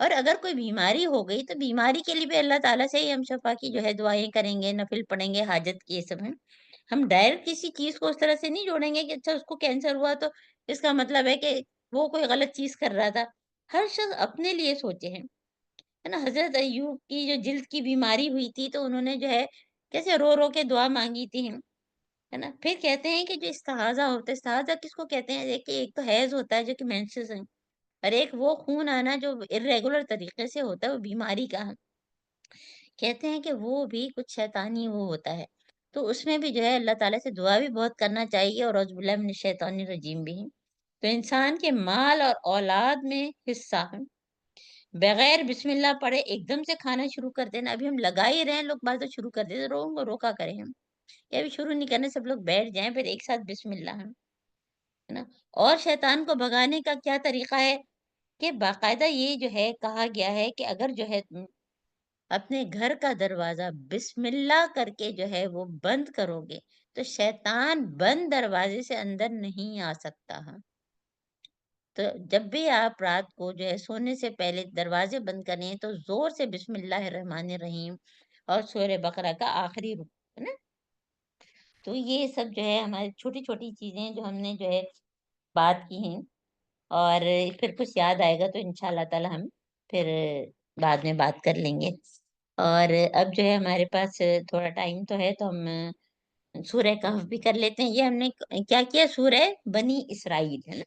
اور اگر کوئی بیماری ہو گئی تو بیماری کے لیے بھی اللہ تعالیٰ سے ہی ہم شفا کی جو ہے دعائیں کریں گے، نفل پڑھیں گے، حاجت کی، یہ سب ہیں، ہم ڈائریکٹ کسی چیز کو اس طرح سے نہیں جوڑیں گے کہ اچھا اس کو کینسر ہوا تو اس کا مطلب ہے کہ وہ کوئی غلط چیز کر رہا تھا، ہر شخص اپنے لیے سوچے ہیں، ہے نا؟ حضرت ایوب کی جو جلد کی بیماری ہوئی تھی تو انہوں نے جو ہے کیسے رو رو کے دعا مانگی تھی، ہے نا؟ پھر کہتے ہیں کہ جو استحاضہ ہوتا ہے، استحاضہ کس کو کہتے ہیں، دیکھیے ایک تو حیض ہوتا ہے جو کہ مینسز ہیں، اور ایک وہ خون آنا جو irregular طریقے سے ہوتا ہے، وہ بیماری کا ہے، کہتے ہیں کہ وہ بھی کچھ شیطانی وہ ہوتا ہے، تو اس میں بھی جو ہے اللہ تعالیٰ سے دعا بھی بہت کرنا چاہیے، اور اعوذ باللہ من الشیطان الرجیم بھی ہے، تو انسان کے مال اور اولاد میں حصہ ہے، بغیر بسم اللہ پڑھے ایک دم سے کھانا شروع کر دینا، ابھی ہم لگا ہی رہے ہیں، لوگ بات شروع کر دیتے، لوگوں کو روکا کریں ہم، کہ ابھی شروع نہیں کرنے، سب لوگ بیٹھ جائیں، پھر ایک ساتھ بسم اللہ ہے نا؟ اور شیطان کو بھگانے کا کیا طریقہ ہے کہ باقاعدہ یہ جو ہے کہا گیا ہے کہ اگر جو ہے اپنے گھر کا دروازہ بسم اللہ کر کے جو ہے وہ بند کرو گے تو شیطان بند دروازے سے اندر نہیں آ سکتا۔ ہاں، تو جب بھی آپ رات کو جو ہے سونے سے پہلے دروازے بند کریں تو زور سے بسم اللہ الرحمن الرحیم اور سورہ بقرہ کا آخری رکو ہے نا۔ تو یہ سب جو ہے ہماری چھوٹی چھوٹی چیزیں جو ہم نے جو ہے بات کی ہیں، اور پھر کچھ یاد آئے گا تو انشاءاللہ تعالی ہم پھر بعد میں بات کر لیں گے۔ اور اب جو ہے ہمارے پاس تھوڑا ٹائم تو ہے، تو ہم سورہ کہف بھی کر لیتے ہیں۔ یہ ہم نے کیا کیا؟ سورہ بنی اسرائیل ہے نا،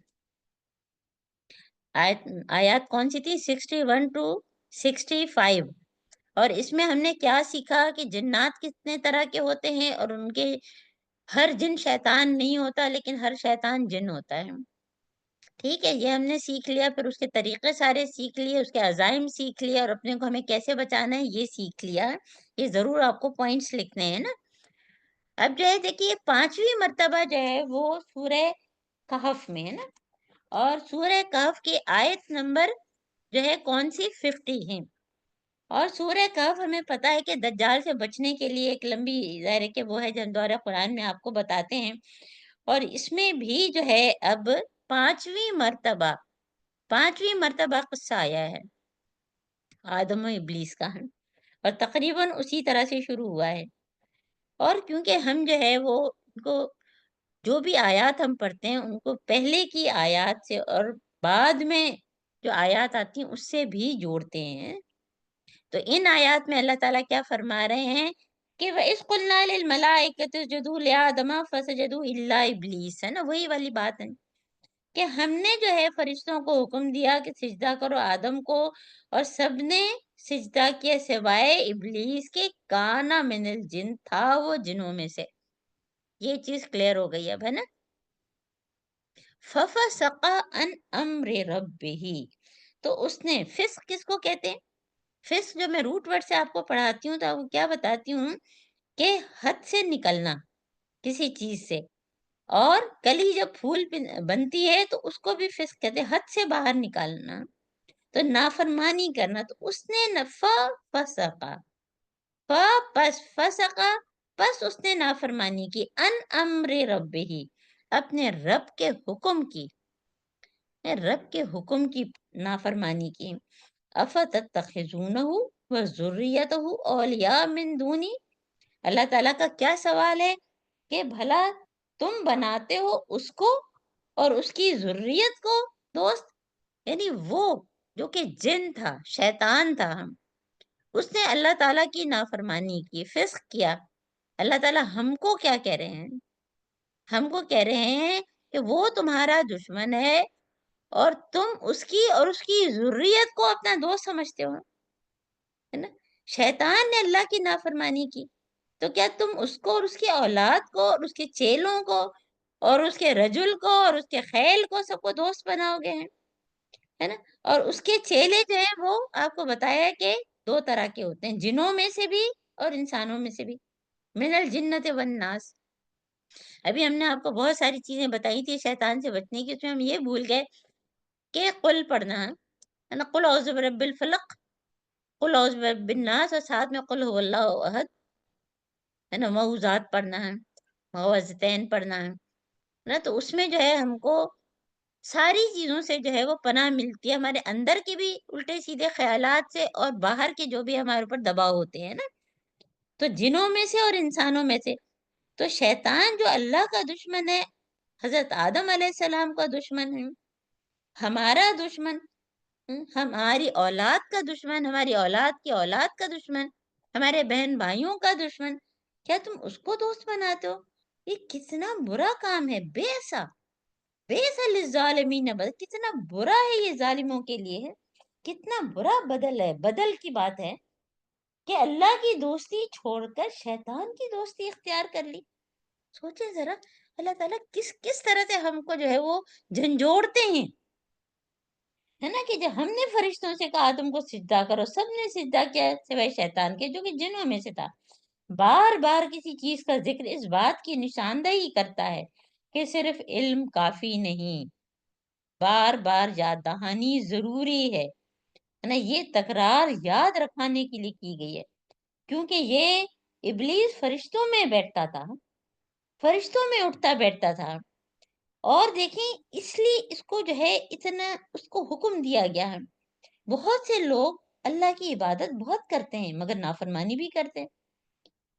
آیات کون سی تھی؟ 61 ٹو 65۔ اور اس میں ہم نے کیا سیکھا کہ جنات کتنے طرح کے ہوتے ہیں، اور ان کے ہر جن شیطان نہیں ہوتا، لیکن ہر شیطان جن ہوتا ہے۔ ٹھیک ہے، یہ ہم نے سیکھ لیا، پھر اس کے طریقے سارے سیکھ لیے، اس کے عزائم سیکھ لیے، اور اپنے کو ہمیں کیسے بچانا ہے یہ سیکھ لیا۔ یہ ضرور آپ کو پوائنٹس لکھنے ہیں نا۔ اب جو ہے دیکھیے 5ویں مرتبہ جو ہے وہ سورہ کہف میں ہے نا، اور سورہ کہف کی آیت نمبر جو ہے کون سی؟ 50 ہے۔ اور سورہ کہف ہمیں پتا ہے کہ دجال سے بچنے کے لیے ایک لمبی ظاہر ہے کہ وہ ہے جو ہم دورہ قرآن میں آپ کو بتاتے ہیں، اور اس میں بھی جو ہے اب 5ویں مرتبہ قصہ آیا ہے آدم و ابلیس کا ہے، اور تقریباً اسی طرح سے شروع ہوا ہے۔ اور کیونکہ ہم جو ہے وہ ان کو جو بھی آیات ہم پڑھتے ہیں ان کو پہلے کی آیات سے اور بعد میں جو آیات آتی ہیں اس سے بھی جوڑتے ہیں، تو ان آیات میں اللہ تعالیٰ کیا فرما رہے ہیں کہ وَإِذْ قُلْنَا لِلْمَلَائِكَةِ اسْجُدُوا لِآدَمَ فَسَجَدُوا إِلَّا إِبْلِيسَ، ہے نا، وہی والی بات ہے کہ ہم نے جو ہے فرشتوں کو حکم دیا کہ سجدہ کرو آدم کو، اور سب نے سجدہ کیا سوائے ابلیس کے، کانا من الجن، تھا وہ جنوں میں سے۔ یہ چیز کلیئر ہو گئی اب ہے نا۔ فَفَسَقَ عَنْ أَمْرِ رَبِّهِ، تو اس نے، فسق کس کو کہتے ہیں؟ فسق جو میں روٹ ورڈ سے آپ کو پڑھاتی ہوں تو آپ کو کیا بتاتی ہوں کہ حد سے نکلنا کسی چیز سے، اور کلی جب پھول بنتی ہے تو اس کو بھی فسق کہتے ہیں، حد سے باہر نکالنا، تو نافرمانی کرنا۔ تو اس نے نفا فسقا، پس فسقا، پس اس نے نافرمانی کی، ان امر رب ہی، اپنے رب کے حکم کی، رب کے حکم کی نافرمانی کی۔ افتتخذونہ وذریتہ اولیاء من دونی، اللہ تعالیٰ کا کیا سوال ہے کہ بھلا تم بناتے ہو اس کو اور اس کی ذریت کو دوست، یعنی وہ جو کہ جن تھا، شیطان تھا، اس نے اللہ تعالیٰ کی نافرمانی کی، فسق کیا۔ اللہ تعالیٰ ہم کو کیا کہہ رہے ہیں؟ ہم کو کہہ رہے ہیں کہ وہ تمہارا دشمن ہے اور تم اس کی اور اس کی ذریت کو اپنا دوست سمجھتے ہو، ہے نا۔ شیطان نے اللہ کی نافرمانی کی، تو کیا تم اس کو اور اس کی اولاد کو اور اس کے چیلوں کو اور اس کے رجل کو اور اس کے خیل کو سب کو دوست بناؤ گے ہیں، ہے نا۔ اور اس کے چیلے جو ہیں وہ آپ کو بتایا کہ 2 طرح کے ہوتے ہیں، جنوں میں سے بھی اور انسانوں میں سے بھی، من الجنت والناس۔ ابھی ہم نے آپ کو بہت ساری چیزیں بتائی تھی شیطان سے بچنے کی، اس میں ہم یہ بھول گئے کہ قل پڑھنا ہے نا، قل اعوذ برب الفلق، قل اعوذ برب الناس، اور ساتھ میں قل هو اللہ احد، ہے نا، معوذات پڑھنا ہے، معوذتین پڑھنا ہے نا۔ تو اس میں جو ہے ہم کو ساری چیزوں سے جو ہے وہ پناہ ملتی ہے، ہمارے اندر کے بھی الٹے سیدھے خیالات سے اور باہر کے جو بھی ہمارے اوپر دباؤ ہوتے ہیں نا، تو جنوں میں سے اور انسانوں میں سے۔ تو شیطان جو اللہ کا دشمن ہے، حضرت آدم علیہ السلام کا دشمن ہے، ہمارا دشمن، ہماری اولاد کا دشمن، ہماری اولاد کی اولاد کا دشمن، ہمارے بہن بھائیوں کا دشمن، کیا تم اس کو دوست بناتے ہو؟ یہ کتنا برا کام ہے، بئس للظالمین بدل، کتنا برا ہے یہ ظالموں کے لیے ہے، کتنا برا بدل ہے، بدل کی بات ہے کہ اللہ کی دوستی چھوڑ کر شیطان کی دوستی اختیار کر لی۔ سوچیں ذرا، اللہ تعالیٰ کس طرح سے ہم کو جو ہے وہ جھنجھوڑتے ہیں، ہے نا، کہ جب ہم نے فرشتوں سے کہا تم کو سجدہ کرو، سب نے سجدہ کیا سوائے شیطان کے جو کہ جنوں میں سے تھا۔ بار بار کسی چیز کا ذکر اس بات کی نشاندہی کرتا ہے کہ صرف علم کافی نہیں، بار بار یاد دہانی ضروری ہے۔ ہے نا، یہ تکرار یاد رکھانے کے لیے کی گئی ہے، کیونکہ یہ ابلیس فرشتوں میں بیٹھتا تھا، فرشتوں میں اٹھتا بیٹھتا تھا، اور دیکھیں اس لیے اس کو جو ہے اتنا اس کو حکم دیا گیا ہے۔ بہت سے لوگ اللہ کی عبادت بہت کرتے ہیں مگر نافرمانی بھی کرتے ہیں،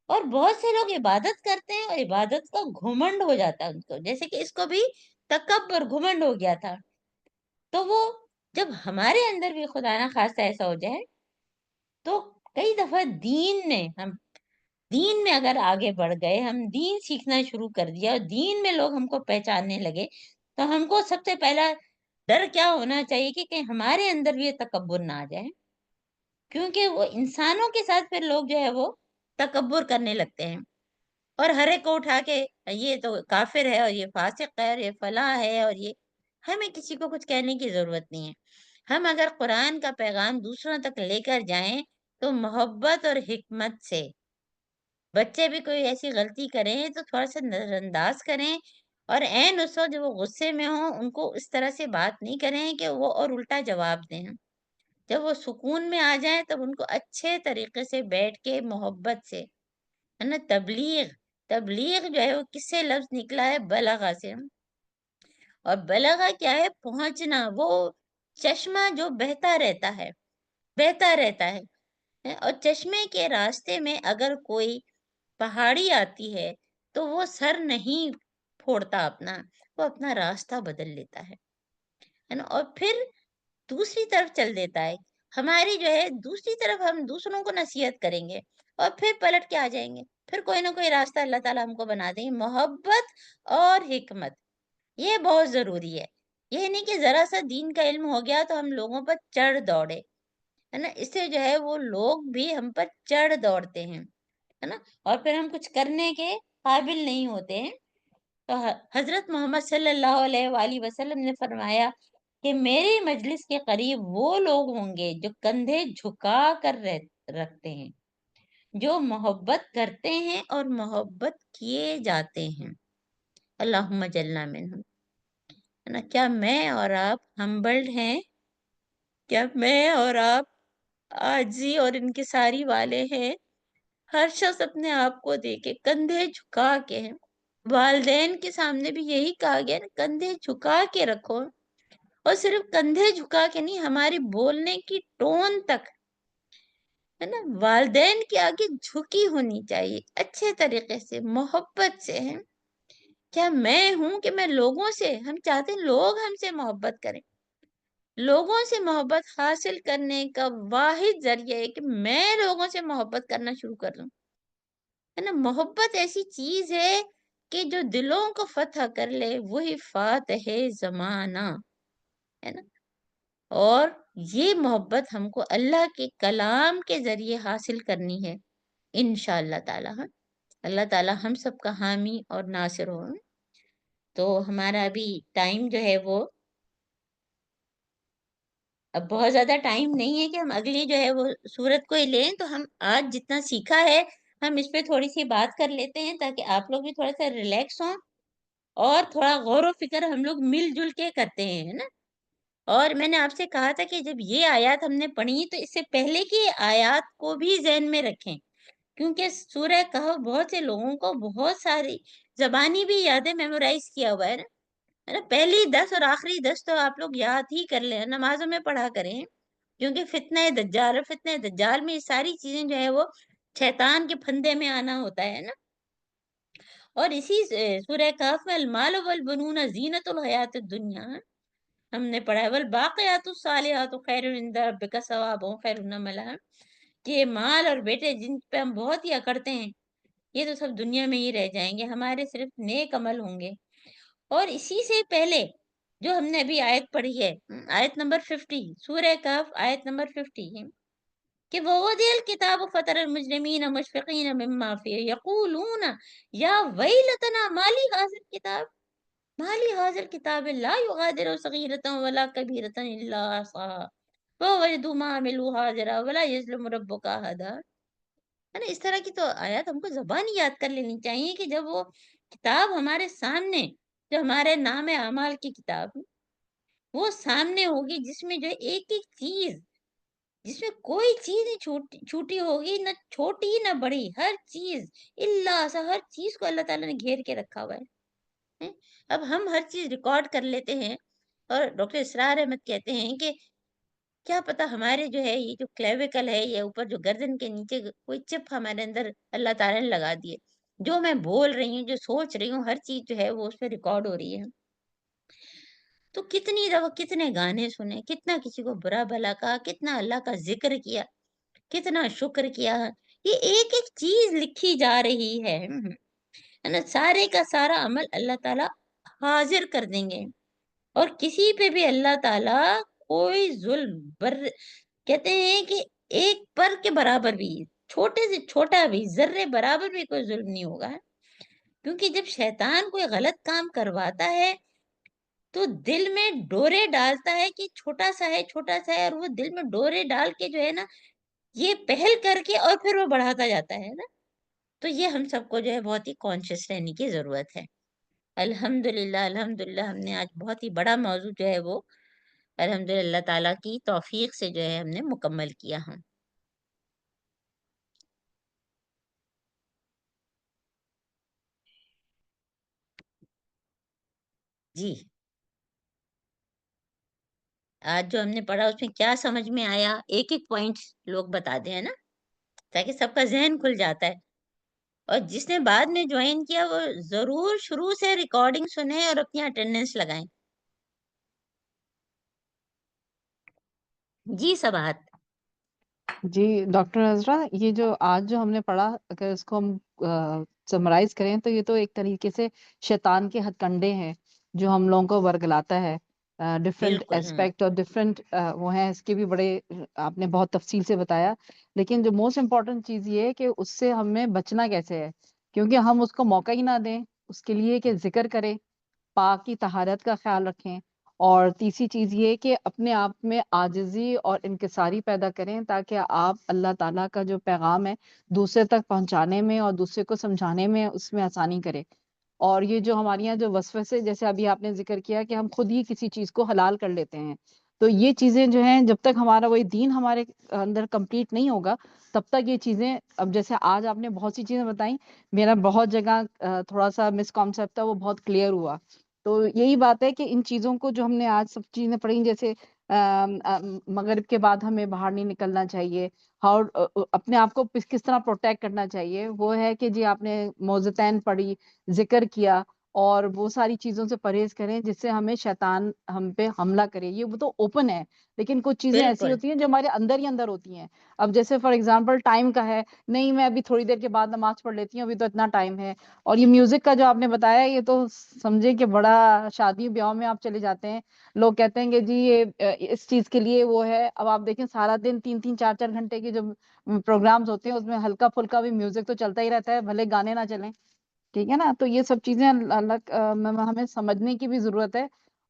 اور بہت سے لوگ عبادت کرتے ہیں اور عبادت کا گھمنڈ ہو جاتا ہے ان کو، جیسے کہ اس کو بھی تکبر گھمنڈ ہو گیا تھا۔ تو وہ جب ہمارے اندر بھی خدا نہ خواستہ ایسا ہو جائے تو کئی دفعہ ہم دین میں اگر آگے بڑھ گئے، ہم دین سیکھنا شروع کر دیا اور دین میں لوگ ہم کو پہچاننے لگے، تو ہم کو سب سے پہلا ڈر کیا ہونا چاہیے کہ کہیں ہمارے اندر بھی یہ تکبر نہ آ جائے، کیونکہ وہ انسانوں کے ساتھ پھر لوگ جو ہے وہ تکبر کرنے لگتے ہیں، اور ہر ایک کو اٹھا کے یہ تو کافر ہے اور یہ فاسق ہے اور یہ فلاں ہے، اور یہ ہمیں کسی کو کچھ کہنے کی ضرورت نہیں ہے۔ ہم اگر قرآن کا پیغام دوسروں تک لے کر جائیں تو محبت اور حکمت سے، بچے بھی کوئی ایسی غلطی کریں تو تھوڑا سا نظر انداز کریں، اور عین اس وقت جب وہ غصے میں ہوں ان کو اس طرح سے بات نہیں کریں کہ وہ اور الٹا جواب دیں۔ جب وہ سکون میں آ جائیں تب ان کو اچھے طریقے سے بیٹھ کے محبت سے، ہے نا، تبلیغ، تبلیغ جو ہے وہ کس سے لفظ نکلا ہے؟ بلغہ سے، اور بلغہ کیا ہے؟ پہنچنا، وہ چشمہ جو بہتا رہتا ہے، بہتا رہتا ہے، اور چشمے کے راستے میں اگر کوئی پہاڑی آتی ہے تو وہ سر نہیں پھوڑتا اپنا، وہ اپنا راستہ بدل لیتا ہے نا، اور پھر دوسری طرف چل دیتا ہے۔ ہماری جو ہے دوسری طرف ہم دوسروں کو نصیحت کریں گے اور پھر پلٹ کے آ جائیں گے، پھر کوئی نہ کوئی راستہ اللہ تعالیٰ ہم کو بنا دیں گے۔ محبت اور حکمت یہ بہت ضروری ہے۔ یہ نہیں کہ ذرا سا دین کا علم ہو گیا تو ہم لوگوں پر چڑھ دوڑے، ہے نا، اس سے جو ہے وہ لوگ بھی ہم پر چڑھ دوڑتے ہیں، ہے نا، اور پھر ہم کچھ کرنے کے قابل نہیں ہوتے ہیں۔ تو حضرت محمد صلی اللہ علیہ وآلہ وسلم نے فرمایا کہ میری مجلس کے قریب وہ لوگ ہوں گے جو کندھے جھکا کر رکھتے ہیں، جو محبت کرتے ہیں اور محبت کیے جاتے ہیں۔ اللہم جلنا منہم، ہے نا۔ کیا میں اور آپ ہمبلڈ ہیں؟ کیا میں اور آپ عاجزی اور انکساری والے ہیں؟ ہر شخص اپنے آپ کو دیکھے، کندھے جھکا کے ہیں۔ والدین کے سامنے بھی یہی کہا گیا نا، کندھے جھکا کے رکھو، اور صرف کندھے جھکا کے نہیں، ہماری بولنے کی ٹون تک، ہے نا، والدین کے آگے جھکی ہونی چاہیے، اچھے طریقے سے، محبت سے ہے۔ کیا میں ہوں کہ میں لوگوں سے، ہم چاہتے ہیں لوگ ہم سے محبت کریں، لوگوں سے محبت حاصل کرنے کا واحد ذریعہ ہے کہ میں لوگوں سے محبت کرنا شروع کر دوں، ہے نا۔ محبت ایسی چیز ہے کہ جو دلوں کو فتح کر لے وہی فاتح زمانہ، ہے نا، اور یہ محبت ہم کو اللہ کے کلام کے ذریعے حاصل کرنی ہے انشاءاللہ تعالی۔ ہاں، اللہ تعالی ہم سب کا حامی اور ناصر ہو۔ تو ہمارا ابھی ٹائم جو ہے وہ اب بہت زیادہ ٹائم نہیں ہے کہ ہم اگلی جو ہے وہ سورت کو ہی لیں، تو ہم آج جتنا سیکھا ہے ہم اس پہ تھوڑی سی بات کر لیتے ہیں تاکہ آپ لوگ بھی تھوڑا سا ریلیکس ہوں، اور تھوڑا غور و فکر ہم لوگ مل جل کے کرتے ہیں، ہے نا۔ اور میں نے آپ سے کہا تھا کہ جب یہ آیات ہم نے پڑھی تو اس سے پہلے کی آیات کو بھی ذہن میں رکھیں، کیونکہ سورہ کہف بہت سے لوگوں کو بہت ساری زبانی بھی یادیں میمورائز کیا ہوا ہے نا۔ پہلی 10 اور آخری 10 تو آپ لوگ یاد ہی کر لیں، نمازوں میں پڑھا کریں، کیونکہ فتنہ دجال، اور فتنہ دجال میں یہ ساری چیزیں جو ہے وہ شیطان کے پھندے میں آنا ہوتا ہے نا۔ اور اسی سورہ کہف میں المال والبنون زینت الحیات الدنیا ہم نے پڑھا ہے، والباقیات الصالحات خیر عند ربک ثوابا خیر املا، کہ مال اور بیٹے جن پہ ہم بہت ہی اکڑتے ہیں یہ تو سب دنیا میں ہی رہ جائیں گے، ہمارے صرف نیک عمل ہوں گے۔ اور اسی سے پہلے جو ہم نے ابھی آیت پڑھی ہے، آیت نمبر 50، سورہ کہف آیت نمبر 50 ہے کہ وَوُضِعَ الْكِتَابُ فَتَرَى الْمُجْرِمِينَ مُشْفِقِينَ مِمَّا فِيهِ يَقُولُونَ يَا وَيْلَتَنَا مَا لِهَٰذَا الْكِتَابِ مَا لِهَٰذَا الْكِتَابِ لَا يُغَادِرُ صَغِيرَةً وَلَا كَبِيرَةً إِلَّا أَحْصَاهَا وَوَجَدُوا مَا عَمِلُوا حَاضِرًا وَلَا يَظْلِمُ رَبُّكَ أَحَدًا، ہے نا۔ اس طرح کی تو آیات ہم کو زبانی یاد کر لینی چاہیے کہ جب وہ کتاب ہمارے سامنے، جو ہمارے نام اعمال کی کتاب وہ سامنے ہوگی، جس میں جو ایک ایک چیز جس میں کوئی چیز نہیں چھوٹی ہوگی، نہ چھوٹی نہ بڑی، ہر چیز الا سا ہر چیز کو اللہ تعالیٰ نے گھیر کے رکھا ہوا ہے۔ ہیں؟ اب ہم ہر چیز ریکارڈ کر لیتے ہیں، اور ڈاکٹر اسرار احمد کہتے ہیں کہ کیا پتا ہمارے جو ہے یہ جو کلیویکل ہے، یہ اوپر جو گردن کے نیچے کوئی چپ ہمارے اندر اللہ تعالیٰ نے لگا دیے، جو میں بول رہی ہوں، جو سوچ رہی ہوں، ہر چیز جو ہے وہ اس پہ ریکارڈ ہو رہی ہے۔ تو کتنی دفعہ کتنے گانے سنے، کتنا کسی کو برا بھلا کہا، کتنا اللہ کا ذکر کیا، کتنا شکر کیا، یہ ایک ایک چیز لکھی جا رہی ہے نا؟ سارے کا سارا عمل اللہ تعالیٰ حاضر کر دیں گے، اور کسی پہ بھی اللہ تعالیٰ کوئی ظلم کہتے ہیں کہ ایک پر کے برابر بھی، چھوٹے سے چھوٹا بھی، ذرے برابر بھی کوئی ظلم نہیں ہوگا، کیونکہ جب شیطان کوئی غلط کام کرواتا ہے تو دل میں ڈورے ڈالتا ہے کہ چھوٹا سا ہے، چھوٹا سا ہے، اور وہ دل میں ڈورے ڈال کے جو ہے نا، یہ پہل کر کے اور پھر وہ بڑھاتا جاتا ہے نا۔ تو یہ ہم سب کو جو ہے بہت ہی کانشیس رہنے کی ضرورت ہے۔ الحمدللہ الحمدللہ ہم نے آج بہت ہی بڑا موضوع جو ہے وہ الحمدللہ اللہ تعالیٰ کی توفیق سے جو ہے ہم نے مکمل کیا ہم۔ جی، آج جو ہم نے پڑھا اس میں کیا سمجھ میں آیا، ایک ایک پوائنٹ لوگ بتا دیں، ہے نا، تاکہ سب کا ذہن کھل جاتا ہے۔ اور جس نے بعد میں جوائن کیا وہ ضرور شروع سے ریکارڈنگ سنیں اور اپنی اٹینڈنس لگائیں۔ جی سبات۔ جی ڈاکٹر عذرا، یہ جو آج جو ہم نے پڑھا، اگر اس کو ہم سمرائز کریں تو یہ تو ایک طریقے سے شیطان کے ہتھ کنڈے ہیں جو ہم لوگوں کو ورگلاتا ہے، ڈفرینٹ بالکل اسپیکٹ اور ڈفرینٹ وہ ہیں، اس کے بھی بڑے آپ نے بہت تفصیل سے بتایا، لیکن جو موسٹ امپورٹنٹ چیز یہ ہے کہ اس سے ہمیں بچنا کیسے ہے، کیونکہ ہم اس کو موقع ہی نہ دیں اس کے لیے کہ ذکر کریں، پاک کی طہارت کا خیال رکھیں، اور تیسری چیز یہ کہ اپنے آپ میں عاجزی اور انکساری پیدا کریں تاکہ آپ اللہ تعالیٰ کا جو پیغام ہے دوسرے تک پہنچانے میں اور دوسرے کو سمجھانے میں اس میں آسانی کرے۔ اور یہ جو ہمارے یہاں جو وسوسے، جیسے ابھی آپ نے ذکر کیا کہ ہم خود ہی کسی چیز کو حلال کر لیتے ہیں، تو یہ چیزیں جو ہیں جب تک ہمارا وہی دین ہمارے اندر کمپلیٹ نہیں ہوگا تب تک یہ چیزیں، اب جیسے آج آپ نے بہت سی چیزیں بتائیں، میرا بہت جگہ تھوڑا سا مس کانسیپٹ تھا وہ بہت کلیئر ہوا۔ تو یہی بات ہے کہ ان چیزوں کو جو ہم نے آج سب چیزیں پڑھی، جیسے مغرب کے بعد ہمیں باہر نہیں نکلنا چاہیے، ہاؤ اپنے آپ کو کس طرح پروٹیکٹ کرنا چاہیے، وہ ہے کہ جی آپ نے موزتین پڑھی، ذکر کیا، اور وہ ساری چیزوں سے پرہیز کریں جس سے ہمیں شیطان ہم پہ حملہ کرے۔ یہ وہ تو اوپن ہے، لیکن کچھ چیزیں ایسی بالکل ہوتی ہیں جو ہمارے اندر ہی اندر ہوتی ہیں۔ اب جیسے فار ایگزامپل ٹائم کا ہے، نہیں میں ابھی تھوڑی دیر کے بعد نماز پڑھ لیتی ہوں، ابھی تو اتنا ٹائم ہے۔ اور یہ میوزک کا جو آپ نے بتایا، یہ تو سمجھے کہ بڑا شادی بیاہ میں آپ چلے جاتے ہیں، لوگ کہتے ہیں کہ جی یہ اس چیز کے لیے وہ ہے۔ اب آپ دیکھیں سارا دن 3 3 4 4 گھنٹے کے جو پروگرامز ہوتے ہیں اس میں ہلکا پھلکا بھی میوزک تو چلتا ہی رہتا ہے، بھلے گانے نہ چلیں، ٹھیک ہے نا؟ تو یہ سب چیزیں ہمیں سمجھنے کی بھی ضرورت ہے،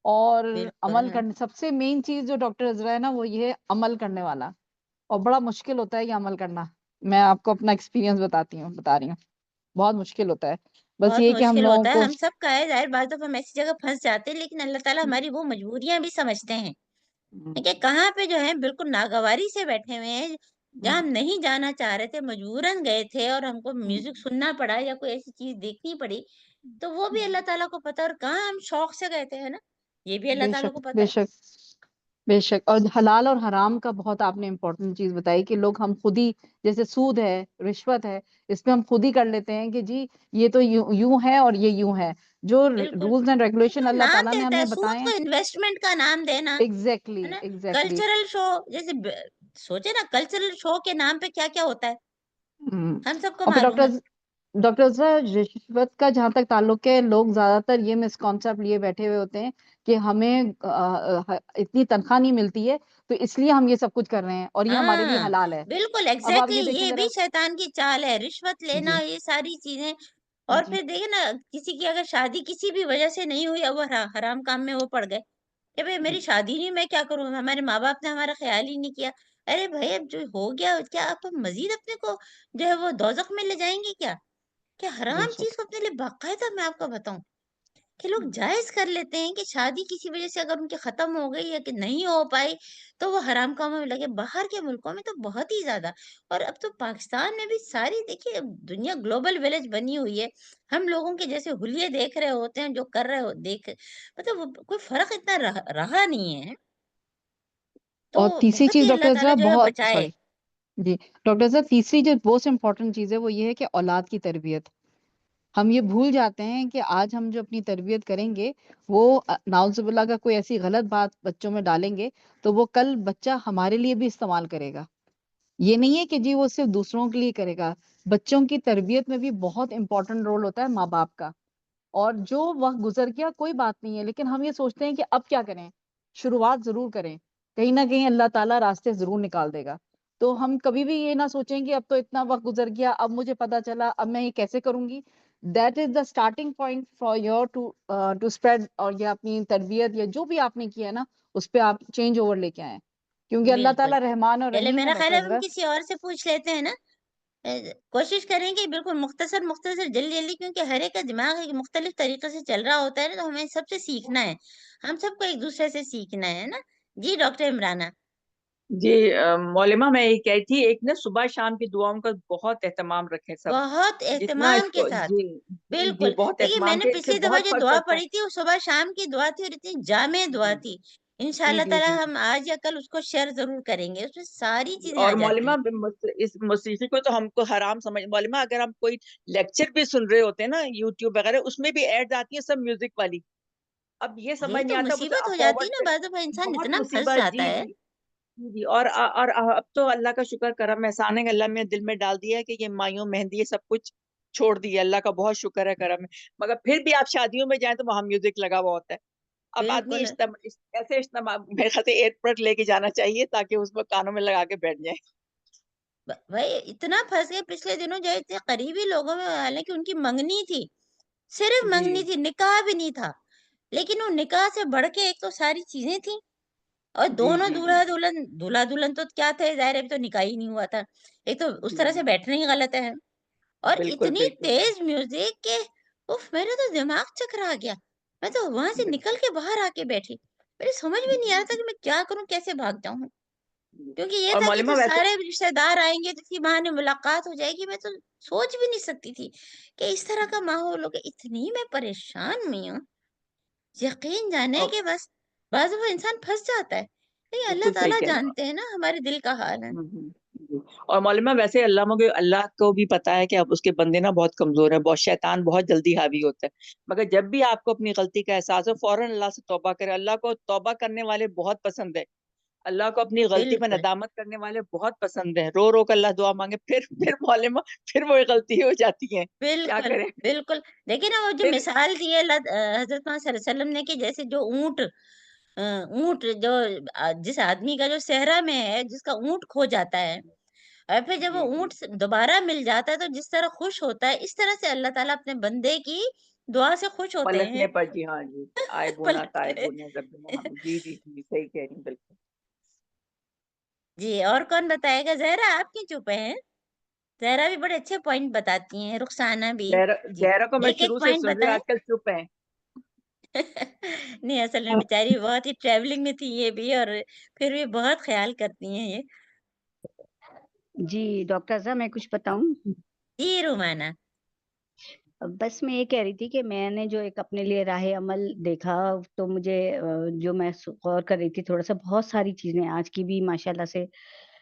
اور بالکل عمل کرنے، سب سے مین چیز جو ڈاکٹر عزرا ہے نا وہ یہ ہے عمل کرنے والا، اور بڑا مشکل ہوتا ہے یہ عمل کرنا۔ میں آپ کو اپنا ایکسپیرینس بتا رہی ہوں، بہت مشکل ہوتا ہے، بس بہت یہ کہ ہم مشکل لوگوں ہوتا ہے، کو ہم سب کا ہے، ظاہر بات ہے ہم ایسی جگہ پھنس جاتے ہیں، لیکن اللہ تعالیٰ ہماری وہ مجبوریاں بھی سمجھتے ہیں کہ کہاں پہ جو ہے بالکل ناگواری سے بیٹھے ہوئے ہیں، جہاں ہم نہیں جانا چاہ رہے تھے، مجبوراً گئے تھے اور ہم کو میوزک سننا پڑا یا کوئی ایسی چیز دیکھنی پڑی، تو وہ بھی اللہ تعالیٰ کو پتا، اور کہاں ہم شوق سے گئے تھے، ہے نا، یہ بھی اللہ بے تعالیٰ شک کو پتا بے ہے۔ شک بے شک، اور حلال اور حرام کا بہت آپ نے امپورٹنٹ چیز بتائی کہ لوگ ہم خود ہی، جیسے سود ہے، رشوت ہے، اس پہ ہم خود ہی کر لیتے ہیں کہ جی یہ تو یوں ہے اور یہ یوں ہے۔ جو بالکل، رولز اینڈ ریگولیشن جو اللہ نام تعالیٰ نے دیتا ہمیں ہے سود بتائے ہیں، کو انویسٹمنٹ کا نام دینا، ہے ایگزیکٹلی نا، ایگزیکٹلی۔ کلچرل شو، جیسے سوچے نا کلچرل شو کے نام پہ کیا کیا ہوتا ہے، ہم سب کو اور پھر معلوم ہے۔ ڈاکٹر عزرا، رشوت کا جہاں تک تعلق ہے، لوگ زیادہ تر یہ مسکانسیپٹ لیے بیٹھے ہوئے ہوتے ہیں کہ ہمیں اتنی تنخواہ نہیں ملتی ہے تو اس لیے ہم یہ سب کچھ کر رہے ہیں اور یہ ہمارے لیے ہاں حلال ہے۔ بالکل اب آپ ایگزیکٹلی، یہ دیکھیں یہ ذرا، بھی شیطان کی چال ہے، رشوت جی لینا، یہ ساری چیزیں۔ اور جی پھر دیکھیں نا، کسی کی اگر شادی کسی بھی وجہ سے نہیں ہوئی، اب وہ حرام کام میں وہ پڑ گئے کہ بھئی میری شادی نہیں، میں کیا کروں، ہمارے ماں باپ نے ہمارا خیال ہی نہیں کیا۔ ارے بھائی اب جو ہو گیا، کیا آپ مزید اپنے کو جو ہے وہ دوزخ میں لے جائیں گے کیا؟ کہ بے حرام شک چیز کو اپنے لیے باقاعدہ، میں آپ کو بتاؤں، کہ لوگ جائز کر لیتے ہیں کہ شادی کسی وجہ سے اگر ان کی ختم ہو گئی یا کہ نہیں ہو پائی تو وہ حرام کاموں میں لگے. باہر کے ملکوں میں تو بہت ہی زیادہ. اور اب تو پاکستان میں بھی ساری دیکھیے دنیا گلوبل ولیج بنی ہوئی ہے. ہم لوگوں کے جیسے حلیے دیکھ رہے ہوتے ہیں جو کر رہے ہو دیکھ مطلب کوئی فرق اتنا رہا نہیں ہے. تو اور تیسری بہت چیز ہی اللہ ڈاکٹر تعالیٰ صاحب جو ہے بہت بچائے. سوری جی ڈاکٹر صاحب تیسری جو موسٹ امپورٹنٹ چیز ہے وہ یہ ہے کہ اولاد کی تربیت. ہم یہ بھول جاتے ہیں کہ آج ہم جو اپنی تربیت کریں گے وہ نعوذ باللہ کا کوئی ایسی غلط بات بچوں میں ڈالیں گے تو وہ کل بچہ ہمارے لیے بھی استعمال کرے گا. یہ نہیں ہے کہ جی وہ صرف دوسروں کے لیے کرے گا. بچوں کی تربیت میں بھی بہت امپورٹنٹ رول ہوتا ہے ماں باپ کا. اور جو وقت گزر گیا کوئی بات نہیں ہے لیکن ہم یہ سوچتے ہیں کہ اب کیا کریں. شروعات ضرور کریں. کہیں نہ کہیں اللہ تعالیٰ راستے ضرور نکال دے گا. تو ہم کبھی بھی یہ نہ سوچیں کہ اب تو اتنا وقت گزر گیا اب مجھے پتا چلا اب میں یہ کیسے کروں گی. That is the starting point for your to spread اور یہ اپنی تربیت یا جو بھی آپ نے کیا ہے نا اس پہ آپ چینج اوور لے کے آئیں. کیونکہ اللہ بالکل. تعالیٰ رحمان اور چلے رحیم ہے میرا خیال ہے ڈاکٹر ہم حضرت. کسی اور سے پوچھ لیتے ہیں نا. کوشش کریں کہ بالکل مختصر مختصر جلدی جلدی کیونکہ ہر ایک کا دماغ ایک مختلف طریقے سے چل رہا ہوتا ہے نا تو ہمیں سب سے سیکھنا ہے. ہم سب کو ایک دوسرے سے سیکھنا ہے نا. جی ڈاکٹر عمرانہ. جی مولما میں یہ کہی تھی ایک نا صبح شام کی دعاؤں کا بہت اہتمام رکھیں سب. بہت جتنا اس اہتمام کے کو ساتھ. جی جی بالکل. بہت دیکھیے میں اہتمام نے کے اس سے پچھلی دفعہ بہت جو فرق دعا پڑتا پڑھی تھی وہ صبح شام کی دعا تھی اور اتنی جامع ہے. دعا جی تھی. انشاءاللہ جی جی تعالی جی ہم آج یا کل اس کو شیئر ضرور کریں گے. اس میں ساری چیزیں آ اور جاتی مولما ہیں. اس موسیقی کو تو ہم کو حرام سمجھ مولما اگر ہم کوئی لیکچر بھی سن رہے ہوتے ہیں نا یوٹیوب وغیرہ اس میں بھی ایڈ آتی ہیں سب میوزک والی. اب یہ یہی سمجھ تو نہیں آتا وہ مصیبت ہو جاتی ہے فارورڈ نا پہ بعض دفعہ انسان بہت اتنا پھنس مصیبت. جاتا جی ہے. جی جی اور اب تو اللہ کا شکر کرم احسان ہے کہ اللہ نے دل میں ڈال دیا ہے کہ یہ مایوں مہندی یہ سب کچھ چھوڑ دیا. اللہ کا بہت شکر ہے کرم ہے. مگر پھر بھی آپ شادیوں میں جائیں تو وہاں میوزک لگا ہوا ہوتا ہے. اب آدمی بالکل. ایسے اجتماع میرے خیال سے ایئر پڈ لے کے جانا چاہیے تاکہ اس کو کانوں میں لگا کے بیٹھ جائیں. بھائی اتنا پھنس گئے پچھلے دنوں جو اتنے قریبی لوگوں میں حالانکہ ان کی منگنی تھی. صرف جی منگنی تھی نکاح بھی نہیں تھا. لیکن وہ نکاح سے بڑھ کے ایک تو ساری چیزیں تھیں. اور جی دونوں جی جی دولہا دلہن تو کیا تھے ظاہر ہے ابھی تو نکاح ہی نہیں ہوا تھا. ایک تو اس طرح جی سے بیٹھنا ہی غلط ہے. اور بالکل اتنی بالکل تیز میوزک کہ میرا تو دماغ چکرا گیا. میں تو وہاں سے نکل کے باہر آ کے بیٹھی. میرے سمجھ میں نہیں آ رہا تھا کہ میں کیا کروں کیسے بھاگ جاؤں. کیونکہ یہ اور تھا کہ مولما جو ویسے سارے رشتے دار آئیں گے تو اسی بہانے ملاقات ہو جائے گی. میں تو سوچ بھی نہیں سکتی تھی کہ اس طرح کا ماحول ہوگا. اتنی میں پریشان ہوئی ہوں. یقین جانے کہ بس بعض دفعہ انسان پھنس جاتا ہے. لیکن اللہ بالکل صحیح تعالیٰ کہہ رہے جانتے ہیں نا ہمارے دل کا حال ہے. جی. اور مولما ویسے اللہ کو بھی پتا ہے کہ اب اس کے بندے نا بہت کمزور ہیں. بہت شیطان بہت جلدی حاوی ہوتا ہے. مگر جب بھی آپ کو اپنی غلطی کا احساس ہو فوراً اللہ سے توبہ کرے. اللہ کو توبہ کرنے والے بہت پسند ہے. اللہ کو اپنی غلطی پر بالکل ندامت کرنے والے بہت پسند ہیں. رو رو کر اللہ دعا مانگے پھر مولما پھر وہ غلطی ہو جاتی ہیں. کیا بالکل کریں بالکل. دیکھیں نا وہ جو پھر. مثال دی ہے حضرت محمد صلی اللہ علیہ وسلم نے کہ جیسے جو اونٹ جو جس آدمی کا جو صحرا میں ہے جس کا اونٹ کھو جاتا ہے اور پھر جب وہ جی جی اونٹ دوبارہ مل جاتا ہے تو جس طرح خوش ہوتا ہے اس طرح سے اللہ تعالیٰ اپنے بندے کی دعا سے خوش ہوتے ہیں. پلٹنے پر جی ہاں جی آئے بونا تائے پلٹتے بونا جی جی جی صحیح کہہ رہی ہیں بالکل. جی. اور کون بتائے گا؟ زہرا آپ کیوں چپ ہیں؟ زہرا بھی بڑے اچھے پوائنٹ بتاتی ہیں. رخسانہ بھی. جی زہرا کو میں ایک ایک شروع سے پوائنٹ سن رہی ہوں بتائیں. آج کل چپ ہیں. نہیں اصل میں بیچاری بہت ہی ٹریولنگ میں تھی یہ بھی اور پھر بھی بہت خیال کرتی ہیں یہ. جی ڈاکٹر صاحب میں کچھ بتاؤں. جی رومانہ. بس میں یہ کہہ رہی تھی کہ میں نے جو ایک اپنے لیے راہ عمل دیکھا تو مجھے جو میں غور کر رہی تھی تھوڑا سا بہت ساری چیزیں آج کی بھی ماشاءاللہ سے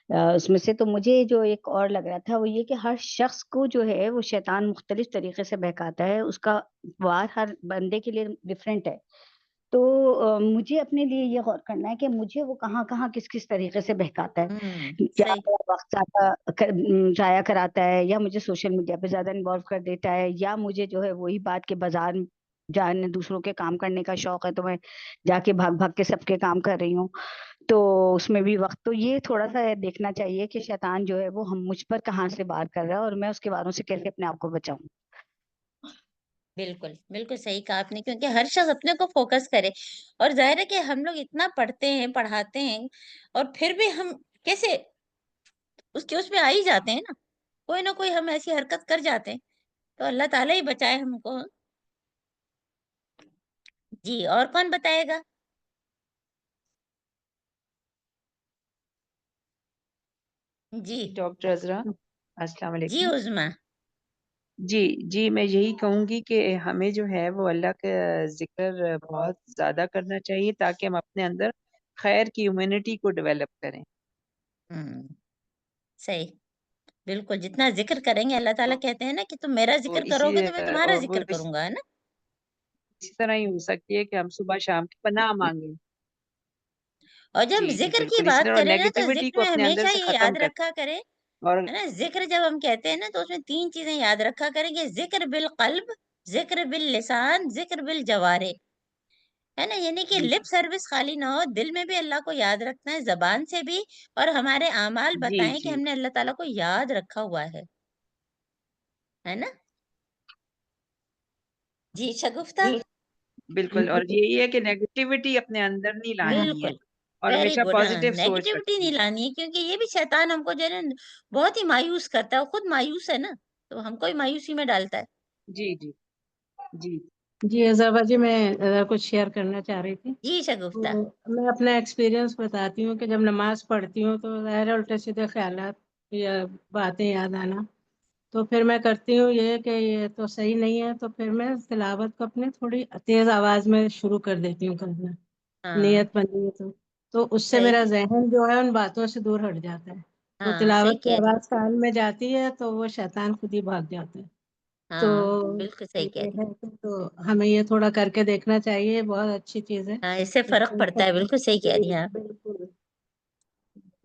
اس میں سے تو مجھے جو ایک اور لگ رہا تھا وہ یہ کہ ہر شخص کو جو ہے وہ شیطان مختلف طریقے سے بہکاتا ہے. اس کا وار ہر بندے کے لیے ڈفرینٹ ہے. تو مجھے اپنے لیے یہ غور کرنا ہے کہ مجھے وہ کہاں کہاں کس کس طریقے سے بہکاتا ہے. کیا صحیح. میرا وقت ضائع کراتا ہے یا مجھے سوشل میڈیا پہ زیادہ انوالو کر دیتا ہے یا مجھے جو ہے وہی بات کے بازار جانے دوسروں کے کام کرنے کا شوق ہے تو میں جا کے بھاگ بھاگ کے سب کے کام کر رہی ہوں. تو اس میں بھی وقت تو یہ تھوڑا سا دیکھنا چاہیے کہ شیطان جو ہے وہ مجھ پر کہاں سے وار کر رہا ہے اور میں اس کے واروں سے کیسے اپنے آپ کو بچاؤں. بالکل بالکل صحیح کہا آپ نے کیونکہ ہر شخص اپنے کو فوکس کرے. اور ظاہر ہے کہ ہم لوگ اتنا پڑھتے ہیں پڑھاتے ہیں اور پھر بھی ہم کیسے اس میں آ ہی جاتے ہیں نا. کوئی نہ کوئی ہم ایسی حرکت کر جاتے ہیں. تو اللہ تعالیٰ ہی بچائے ہم کو. جی اور کون بتائے گا؟ جی ڈاکٹر عذرا السلام جی علیکم. عظما. جی میں یہی کہوں گی کہ ہمیں جو ہے وہ اللہ کا ذکر بہت زیادہ کرنا چاہیے تاکہ ہم اپنے اندر خیر کی ہیومینٹی کو ڈیولپ کریں. صحیح بالکل. جتنا ذکر کریں گے اللہ تعالیٰ تو کہتے ہیں نا کہ تم میرا ذکر کرو اسی گے تو میں تمہارا وہ ذکر کروں گا، ہے نا. اسی طرح ہی ہو سکتی ہے کہ ہم صبح شام کی پناہ مانگیں. اور جب جی ذکر کی بالکل اسی بات طرح کریں نا تو نیگیٹیوٹی ذکر کو میں اپنے اندر ہمیشہ سے یہ ختم یاد کریں. رکھا کریں، اور ہے نا. ذکر جب ہم کہتے ہیں نا تو اس میں 3 چیزیں یاد رکھا کریں کہ ذکر بالقلب، ذکر باللسان، ذکر بالجوارح، ہے نا. یعنی کہ جی لپ سروس خالی نہ ہو، دل میں بھی اللہ کو یاد رکھنا ہے، زبان سے بھی، اور ہمارے اعمال جی بتائیں کہ جی ہم نے اللہ تعالیٰ کو یاد رکھا ہوا ہے نا. جی شگفتہ. بالکل. اور یہی ہے کہ نیگیٹیوٹی اپنے اندر نہیں لانی ہے بالکل اور ویری ہمیشہ گڈ. پازیٹیو سوچ نیگیٹیوٹی رکھنی نہیں ہے. لانی ہے کیونکہ یہ بھی شیطان ہم کو جو ہے نا بہت ہی مایوس کرتا ہے. وہ خود مایوس ہے نا تو ہم کو ہی مایوسی میں ڈالتا ہے. جی جی جی جی عذابہ جی، میں کچھ شیئر کرنا چاہ رہی تھی. جی شگفتہ. تو میں اپنا ایکسپیرینس بتاتی ہوں کہ جب نماز پڑھتی ہوں تو ظاہر ہے الٹے سیدھے خیالات یا باتیں یاد آنا، تو پھر میں کرتی ہوں یہ کہ یہ تو صحیح نہیں ہے، تو پھر میں تلاوت کو اپنے تھوڑی تیز آواز میں شروع کر دیتی ہوں کرنا، ہاں نیت بنی ہے تو اس سے صحیح. میرا ذہن جو ہے ان باتوں سے دور ہٹ جاتا ہے. وہ ہاں صحیح تلاوت کی کہہ رہی. آواز کان میں جاتی ہے تو وہ شیطان خود ہی بھاگ جاتا ہے. تو ہاں بالکل صحیح کہہ یہ رہی. ہے تو ہمیں یہ تھوڑا کر کے دیکھنا چاہیے، بہت اچھی چیز ہے. ہاں اس سے اس فرق سے پڑتا ہے. بالکل صحیح کہہ رہی ہیں آپ. بالکل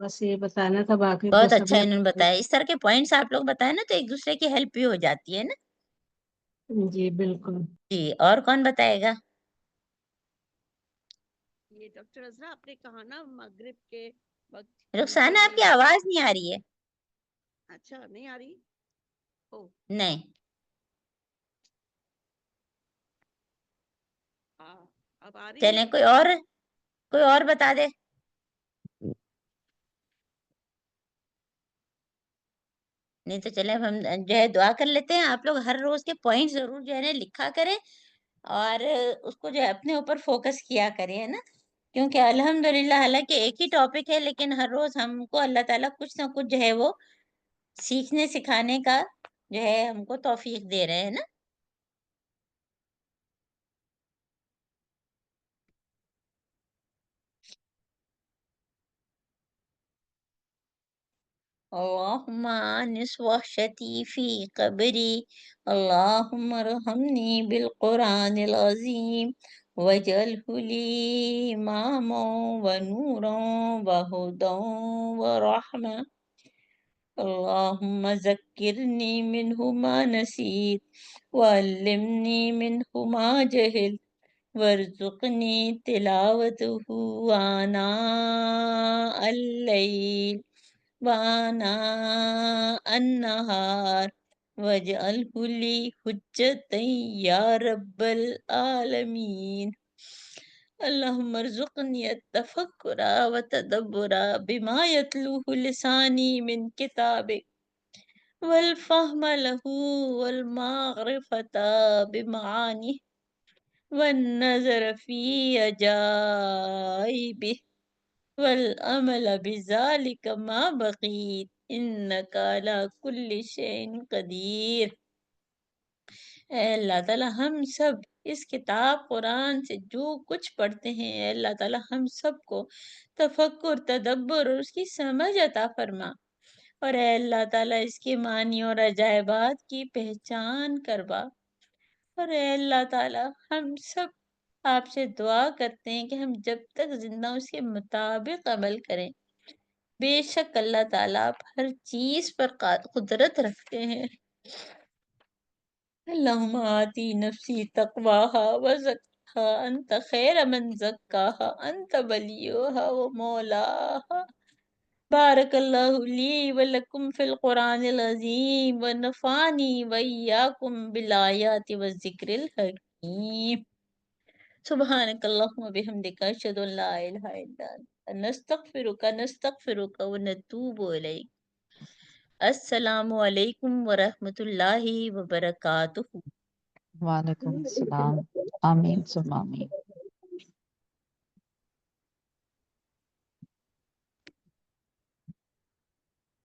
بس یہ بتانا تھا، باقی تو بہت سب اچھا نے انہوں نے بتایا. اس طرح کے پوائنٹس آپ لوگ بتائیں نا تو ایک دوسرے کی ہیلپ بھی ہو جاتی ہے نا. جی بالکل. جی اور کون بتائے گا؟ یہ ڈاکٹر عذرا آپ نے کہا نا مغرب کے وقت رخسانہ آپ کی یوزلی آواز نہیں آ رہی ہے. اچھا نہیں آ رہی. او نہیں. ہاں اب آ رہی ہے. چلیں کوئی اور بتا دے. نہیں تو چلیں اب ہم جو ہے دعا کر لیتے ہیں. آپ لوگ ہر روز کے پوائنٹ ضرور جو ہے نا لکھا کریں اور اس کو جو ہے اپنے اوپر فوکس کیا کریں، ہے نا. کیونکہ الحمدللہ حالانکہ ایک ہی ٹاپک ہے لیکن ہر روز ہم کو اللہ تعالیٰ کچھ نہ کچھ جو ہے وہ سیکھنے سکھانے کا جو ہے ہم کو توفیق دے رہے ہیں نا. اللهم آنس وحشتي في قبري اللهم ارحمني بالقرآن العظيم واجعله لي إماما ونورا وهدى ورحمة اللهم ذكرني منه ما نسيت وعلمني منه ما جهلت وارزقني تلاوته آناء الليل وآناء النهار واجعله لي حجة يا رب العالمين اللهم ارزقني التفكر والتدبر بما يتلوه لساني من كتابك والفهم له والمعرفة بمعانيه والنظر في عجائبه والعمل بذلك ما بقيت إنك على كل شيء قدیر. اے اللہ تعالیٰ ہم سب اس کتاب قرآن سے جو کچھ پڑھتے ہیں اے اللہ تعالیٰ ہم سب کو تفکر، تدبر اور اس کی سمجھ عطا فرما، اور اے اللہ تعالیٰ اس کے معنی اور عجائبات کی پہچان کروا، اور اے اللہ تعالیٰ ہم سب آپ سے دعا کرتے ہیں کہ ہم جب تک زندہ اس کے مطابق عمل کریں. بے شک اللہ تعالیٰ آپ ہر چیز پر قدرت رکھتے ہیں. اللہم آتی نفسی تقواها وزکها انت خیر من زکاها انت ولیوها ومولاها. بارک اللہ لی ولکم فی القرآن العظیم ونفعنی وإیاکم بالآیات والذکر الحکیم. سبحانک اللہم وبحمدک اشہد ان لا الہ الا انت نستغفرک ونتوب الیک. السلام علیکم ورحمۃ اللہ وبرکاتہ. وعلیکم السلام. آمین ثم آمین.